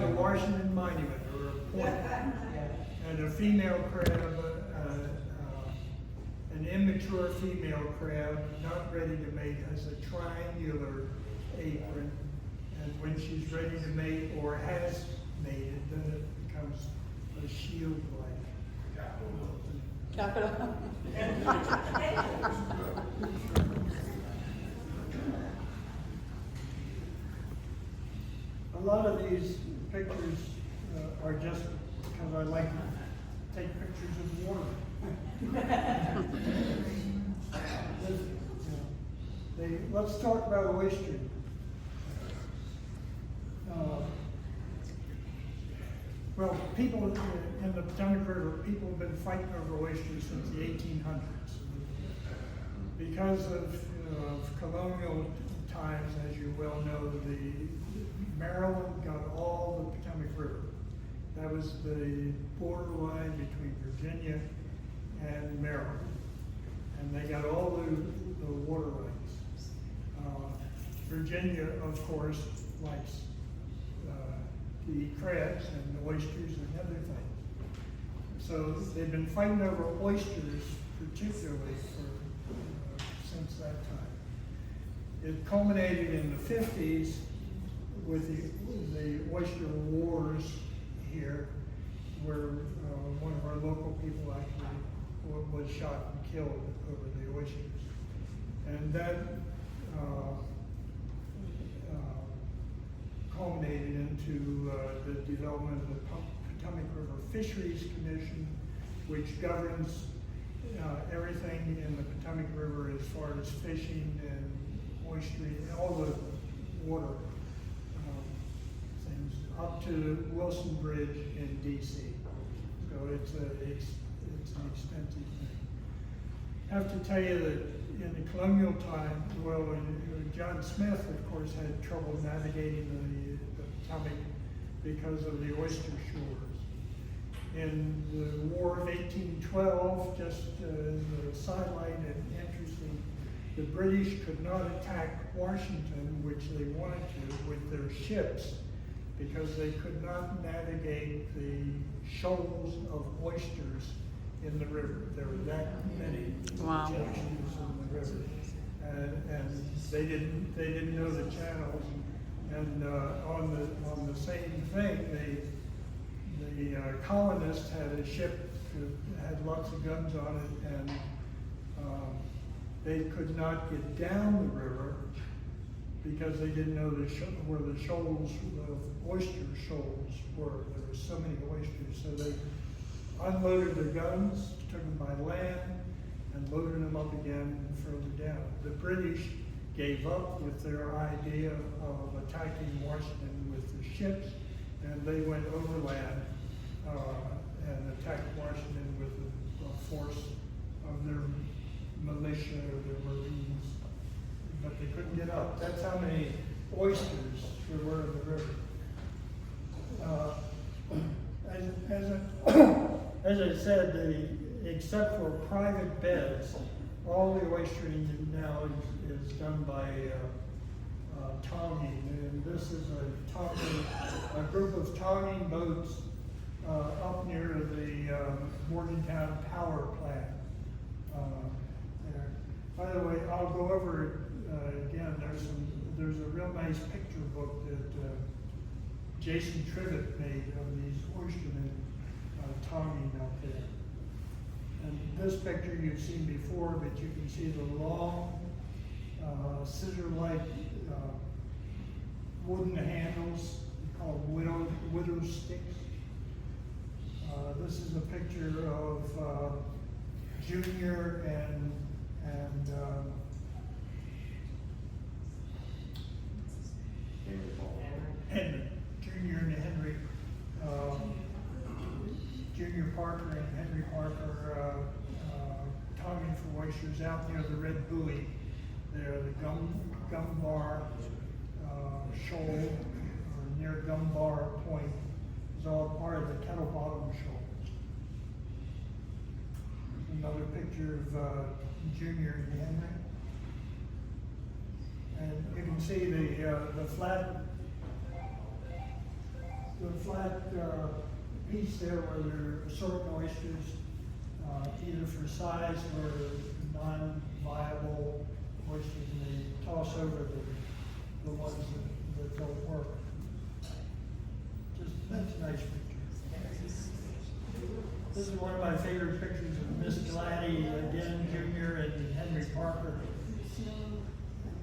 the Washington Monument or a point. And a female crab, an immature female crab, not ready to mate, has a triangular apron. And when she's ready to mate or has mated, then it becomes a shield-like. Capital. A lot of these pictures are just because I like to take pictures of water. Let's talk about oysters. Well, people in the Potomac River, people have been fighting over oysters since the 1800s. Because of colonial times, as you well know, Maryland got all the Potomac River. That was the borderline between Virginia and Maryland. And they got all the water rights. Virginia, of course, likes to eat crabs and oysters and other things. So they've been fighting over oysters particularly since that time. It culminated in the 50s with the oyster wars here, where one of our local people actually was shot and killed over the oysters. And that culminated into the development of the Potomac River Fisheries Commission, which governs everything in the Potomac River as far as fishing and oystering, all the water things, up to Wilson Bridge in DC. So it's an extensive thing. I have to tell you that in the colonial time, well, John Smith, of course, had trouble navigating the Potomac because of the oyster shores. In the War of 1812, just as a sidelight and interesting, the British could not attack Washington, which they wanted to, with their ships, because they could not navigate the shoals of oysters in the river. There were that many Wow. oysters in the river. And they didn't know the channels. And on the same thing, the colonists had a ship that had lots of guns on it, and they could not get down the river because they didn't know where the shoals, the oyster shoals were. There were so many oysters, so they unloaded their guns, took them by land, and loaded them up again and further down. The British gave up with their idea of attacking Washington with the ships, and they went overland and attacked Washington with a force of their militia or their marines, but they couldn't get up. That's how many oysters there were in the river. As I said, except for private beds, all the oystering now is done by tonging, and this is a group of tonging boats up near the Morgantown power plant. There. By the way, I'll go over it again. There's a real nice picture book that Jason Trivet made of these oystermen tonging out there. And this picture you've seen before, but you can see the long scissor-like wooden handles called widow sticks. This is a picture of Junior and Henry. Junior and Henry. Junior Parker and Henry Parker tonging for oysters out near the Red Buoy. There, the Gumbar Shoal, or near Gumbar Point, is all part of the Kettle Bottom Shoal. Another picture of Junior and Henry. And you can see the flat piece there where they're sorting oysters, either for size or non-viable oysters, and they toss over the ones that don't work. That's a nice picture. This is one of my favorite pictures of Miss Gladdy, again, Junior and Henry Parker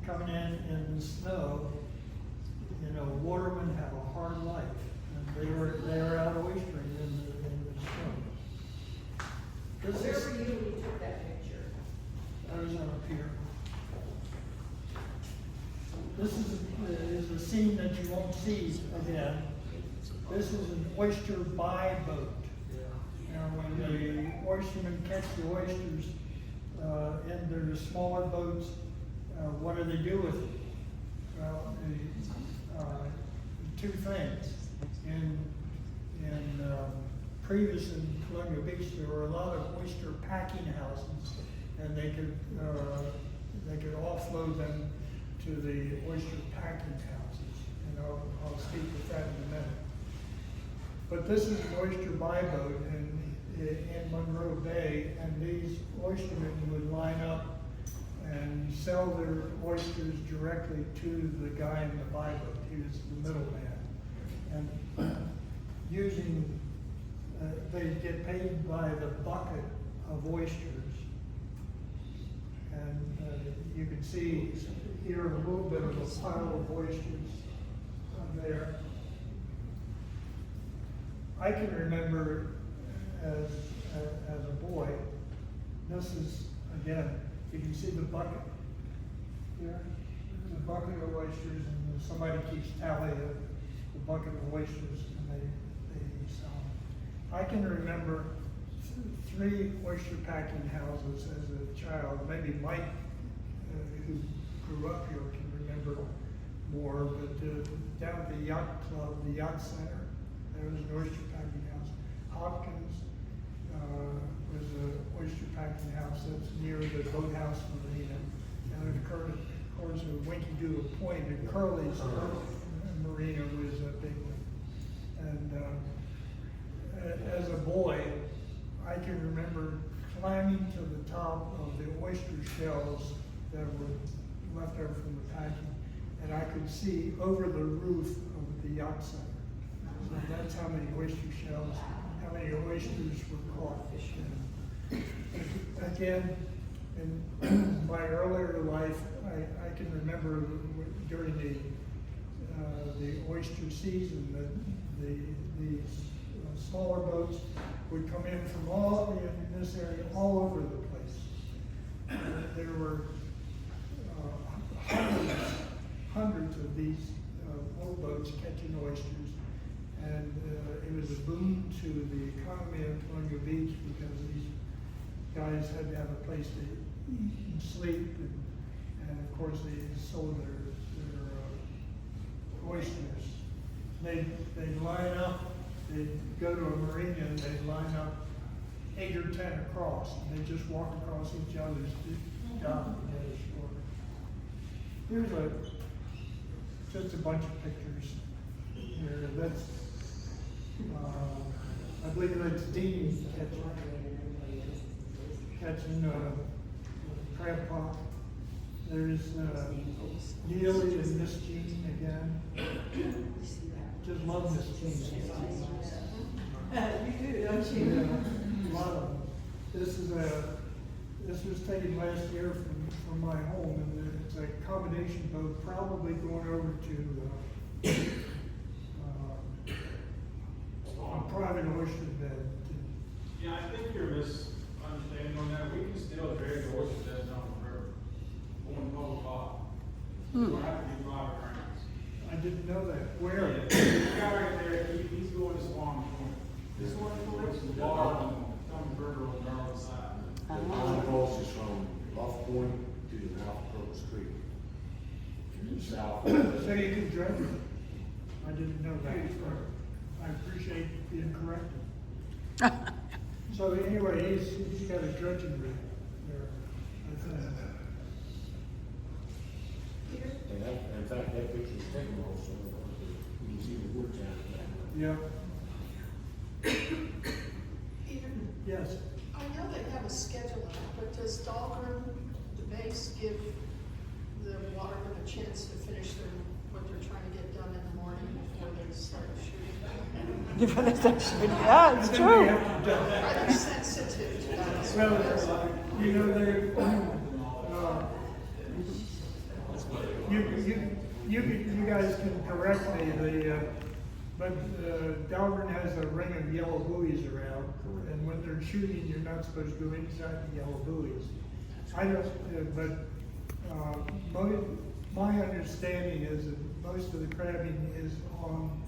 coming in the snow. You know, watermen have a hard life, and they were out oystering in the snow. Where were you when you took that picture? I was on a pier. This is a scene that you won't see again. This is an oyster buy boat. Now, when the oystermen catch the oysters in their smaller boats, what do they do with it? Well, two things. In previous in Colonial Beach, there were a lot of oyster packing houses, and they could offload them to the oyster packing houses. And I'll speak with that in a minute. But this is an oyster buy boat in Monroe Bay, and these oystermen would line up and sell their oysters directly to the guy in the buy boat. He was the middleman. And using, they get paid by the bucket of oysters. And you can see here a little bit of a pile of oysters there. I can remember as a boy, this is, again, you can see the bucket here. There's a bucket of oysters, and somebody keeps tally of the bucket of oysters, and they sell them. I can remember 3 oyster packing houses as a child. Maybe Mike, who grew up here, can remember more, but down at the yacht club, the yacht center, there was an oyster packing house. Hopkins was an oyster packing house that's near the boathouse marina. And of course, Winky Doodle Point and Curly's marina was a big one. And as a boy, I can remember shells that were left over from the packing. And I could see over the roof of the yacht center. So that's how many oyster shells, how many oysters were caught. And again, in my earlier life, I can remember during the oyster season, the smaller boats would come in from all in this area, all over the place. There were hundreds of these little boats catching oysters, and it was a boon to the economy of Colonial Beach because these guys had to have a place to eat and sleep, and of course they sold their oysters. They'd line up, they'd go to a marina and they'd line up 8 or 10 across, and they'd just walk across each other's dock to get ashore. Here's just a bunch of pictures here. That's, I believe that's Dean catching crab pot. There's Neely and Miss Jean again. Just love Miss Jean. You do, don't you? Yeah, a lot of them. This was taken last year from my home, and it's a combination boat, probably going over to a private oyster bed. Yeah, I think you're misunderstanding on that. We can still drag the oysters down the river on public lot. We don't have to do private grounds. I didn't know that. Where? Yeah, the guy right there, he's going to Swan Point. This one, it's the water on the river on the north side. The line crosses from Bluff Point to the mouth of Purple Creek. South. So you can dredge it. I didn't know that. I appreciate being corrected. So anyway, he's got a dredging rig there. I think. And that, in fact, that picture was taken also, you can see the wood down Yeah. Peter, Yes. I know they have a schedule out, but does Dahlgren, the base, give the watermen a chance to finish what they're trying to get done in the morning before they start shooting? Yeah, it's true. Are they sensitive to that? Well, you know, you guys can correct me, but Dahlgren has a ring of yellow buoys around, and when they're shooting, you're not supposed to go inside the yellow buoys. I don't, my understanding is that most of the crabbing is on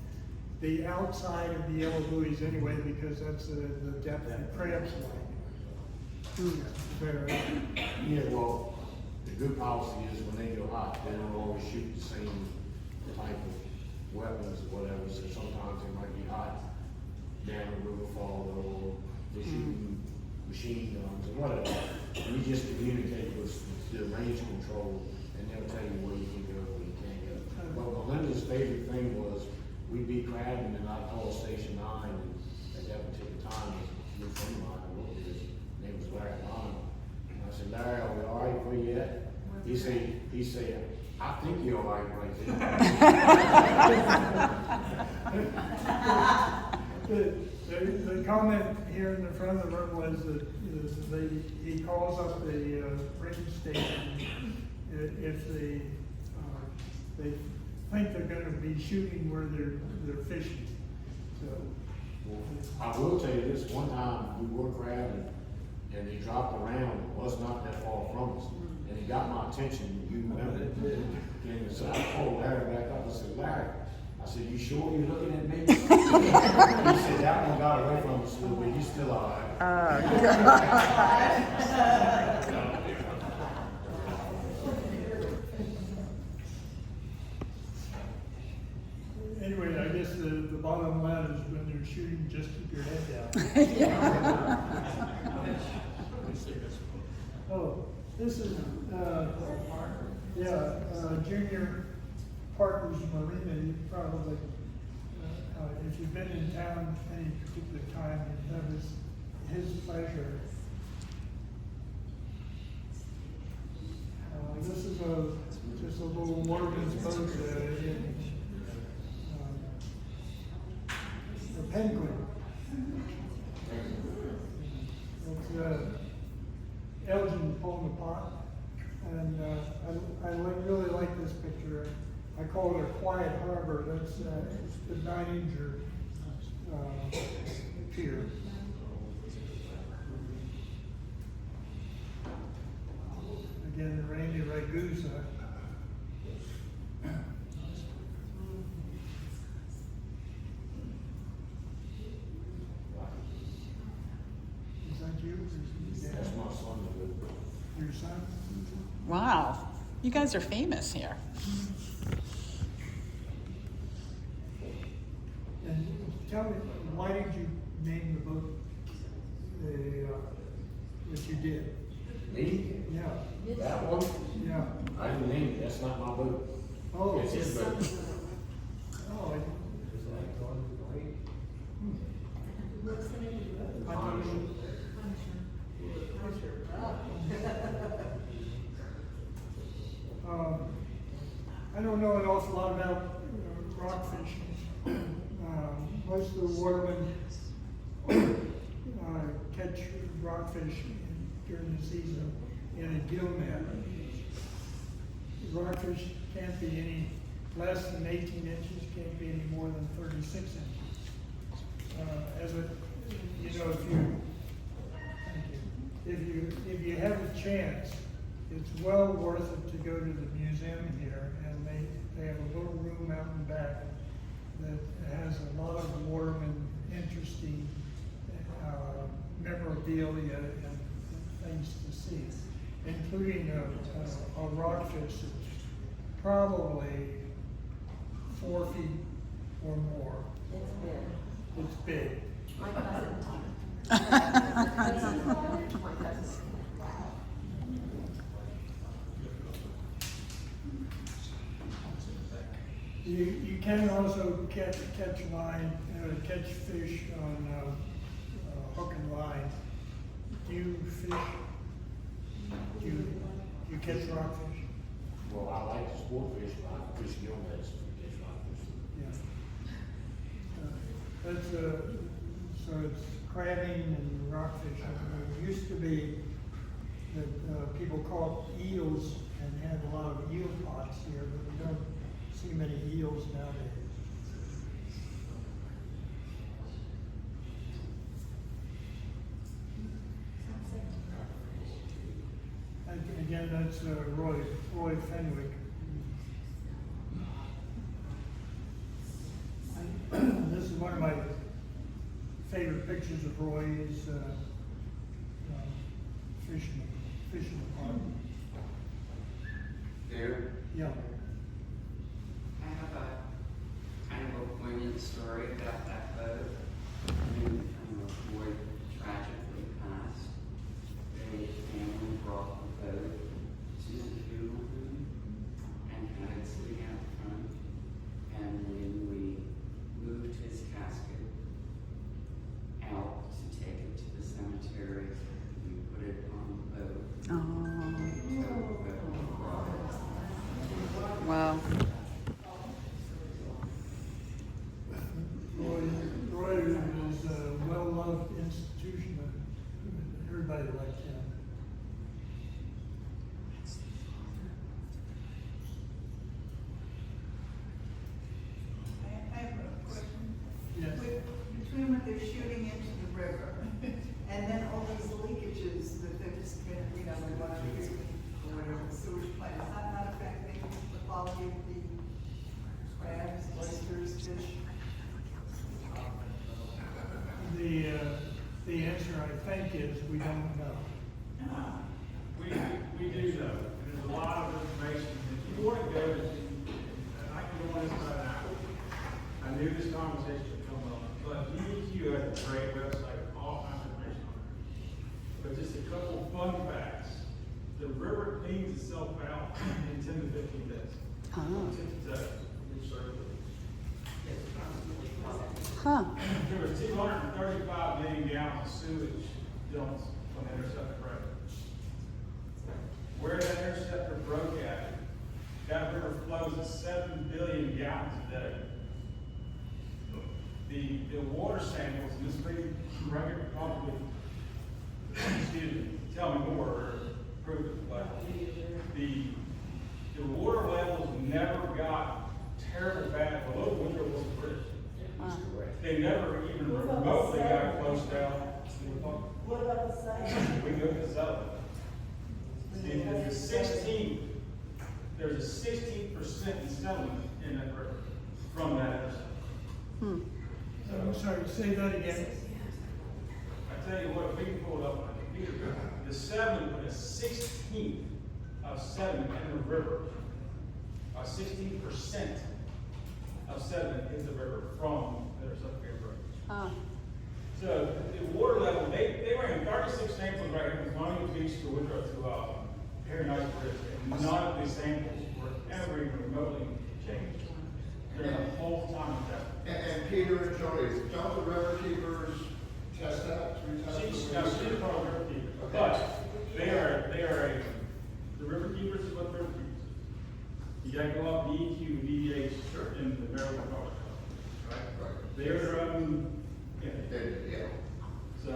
the outside of the yellow buoys anyway, because that's the depth that crabs like. There. Yeah, well, the good policy is when they go hot, they don't always shoot the same type of weapons or whatever, so sometimes it might be hot down the river fall, or they're shooting machine guns or whatever. And you just communicate with the range control, and they'll tell you where you can go, where you can't go. But Melinda's favorite thing was, we'd be crabbing, and I'd call Station 9, and at that particular time, a good friend of mine, I worked with, his name was Larry Bond. And I said, Larry, are we all right for you yet? He said, I think you're all right there. The comment here in the front of the room was that he calls up the range station if they think they're going to be shooting where they're fishing. So, I will tell you this, one time we were crabbing and they dropped around, it was not that far from us, and it got my attention, you remember it. And so I called Larry back up and said, Larry, I said, you sure you're looking at me? He said, that one got away from us a little bit, he's still all right. anyway, I guess the bottom line is when they're shooting, just keep your head down. Oh, this is, Junior Parker's Marina. You probably, if you've been in town any particular time, that was his pleasure. just a little waterman's boat in the Penguin. It's Elgin pulling the pot, and I really like this picture. I call it a quiet harbor. That's the 9-incher pier. Again, Randy Ragusa. Is that you? That's my son. Your son? Wow, you guys are famous here. And tell me, why did you name the boat what you did? Me? Yeah, That one? yeah. I didn't name it, that's not my boat. Oh, It's his boat. oh, I don't know. I don't know an awful lot about rockfish. Most of the watermen catch rockfish during the season in a gill net. Rockfish can't be any less than 18 inches, can't be any more than 36 inches. If you have a chance, it's well worth it to go to the museum here, and they have a little room out in back that has a lot of waterman interesting memorabilia and things to see, including a rockfish that's probably 4 feet or more. It's big. My cousin. You can also catch catch fish on hook and line. Do you fish? Do you catch rockfish? Well, I like to sport fish, but I fish gill nets to catch rockfish. Yeah. That's so it's crabbing and rockfish. It used to be that people caught eels and had a lot of eel pots here, but we don't see many eels nowadays. And again, that's Roy Fenwick. This is one of my favorite pictures of Roy is fishing the pond. There, Yeah. I have a kind of a poignant story about that boat. When Boy tragically passed, the family brought the boat to the funeral home and had it sitting out front. And when we moved his casket out to take it to the cemetery, we put it on the boat. Oh, So the boat brought it. wow. Roy is a well-loved institution. Everybody liked him. I have a question. Yes. Between what they're shooting into the river and then all these leakages that they're just, they want to use or whatever, the sewage plant, is that not affecting the quality of the crabs, oysters, fish? The answer, I think, is we don't know. We do know, and there's a lot of information, if you want to go, and I can go on this about an hour. I knew this conversation would come up, but UQ has a great website with all kinds of information on it. But just a couple fun facts, the river cleans itself out in 10 to 15 days. Oh. Tip to toe, which certainly. Huh. There was 235 million gallons of sewage dumped on the interceptor road. Where that interceptor broke at That river flows at 7 billion gallons a day. The water samples, and this may probably, excuse me, tell me more or prove it, but the water levels never got terrible bad below Woodrow Bridge. They never even remotely got close down. What about the site? We go to Southern. There's a 16% in settlement in that river from that intersection. I'm sorry, say that again. I tell you what, if we can pull it up on the computer, the sediment, a 16th of sediment in the river, 16% of sediment in the river from the Suffolk River. So the water level, they ran 36 samples right here from Colonial Beach to Woodrow to Paradise Bridge, and none of these samples were ever even remotely changed during the whole time of that. And Peter and Jody, don't the river keepers test that, retest She's the now river? she's called river keeper, Okay. but the river keepers is what the river keepers is. You gotta go up DEQ and DEH in the Maryland Water Company, right? Right. They're their own, Yeah. so,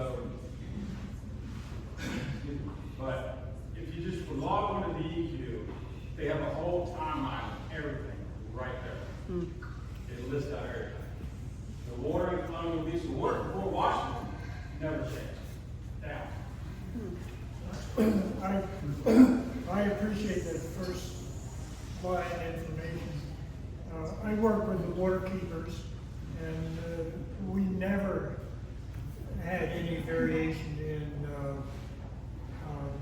but if you just log on to DEQ, they have a whole timeline of everything right there. It lists out everything. The water in Colonial Beach, the water before Washington never changed. Down. I appreciate that first line information. I work with the water keepers, and we never had any variation in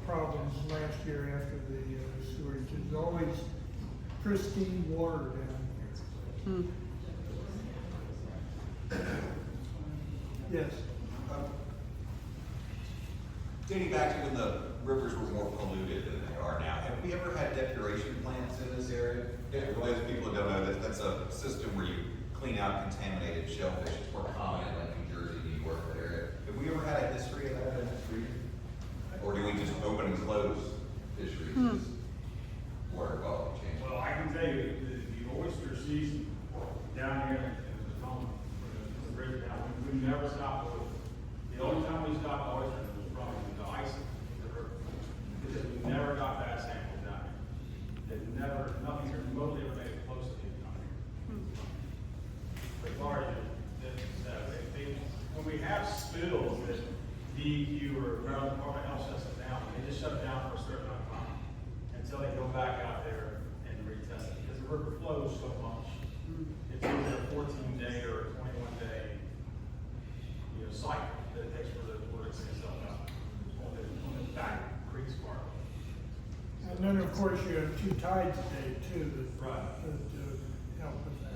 problems last year after the sewage. It's always pristine water down there. Yes. Dating back to when the rivers were more polluted than they are now, have we ever had depuration plants in this area? For those people who don't know, that's a system where you clean out contaminated shellfish. It's more common in like New Jersey, New York, that area. Have we ever had a history of that in this region? Or do we just open and close fisheries as water quality changes? Well, I can tell you, the oyster season down here in the home, the bridge down, we never stopped oysters. The only time we stopped oysters was probably the ice in the river. Because we never got bad samples down here. It never, nothing here remotely ever made it close to it down here. As far as when we have spills that DEQ or Maryland Department of Health shuts it down, they just shut it down for a certain amount of time until they go back out there and retest it. Because the river flows so much. It's either a 14-day or a 21-day, cycle that it takes for the water to clean itself out on the back creek's part. And then, of course, you have two tides a day, too, that help with that.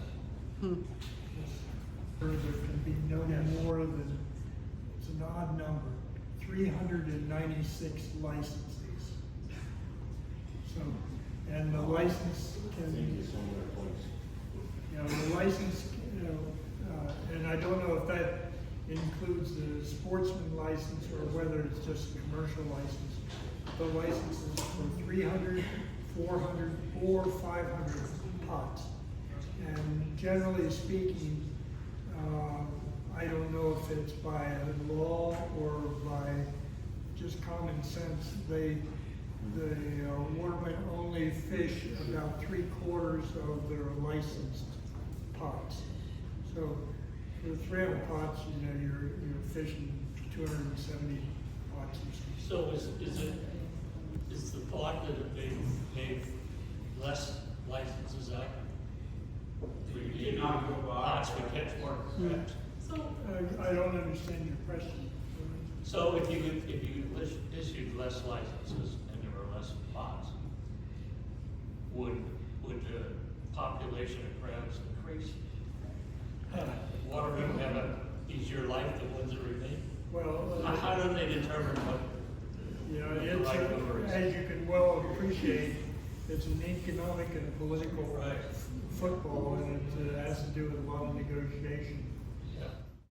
There can be no more than, it's an odd number, 396 licensees. So, and the license can be, the license, and I don't know if that includes the sportsman license or whether it's just a commercial license. The license is for 300, 400, or 500 pots. And generally speaking, I don't know if it's by law or by just common sense. The watermen only fish about 3/4 of their licensed pots. So for 300 pots, you're fishing 270 pots. So is the thought that they gave less licenses out? We did not go by. Pots we catch more, correct? I don't understand your question. So if you issued less licenses and there were less pots, would the population of crabs increase? Watermen have an easier life than ones that remain? Well, How do they determine what? It's as you can well appreciate, it's an economic and political football, and it has to do with a lot of negotiation.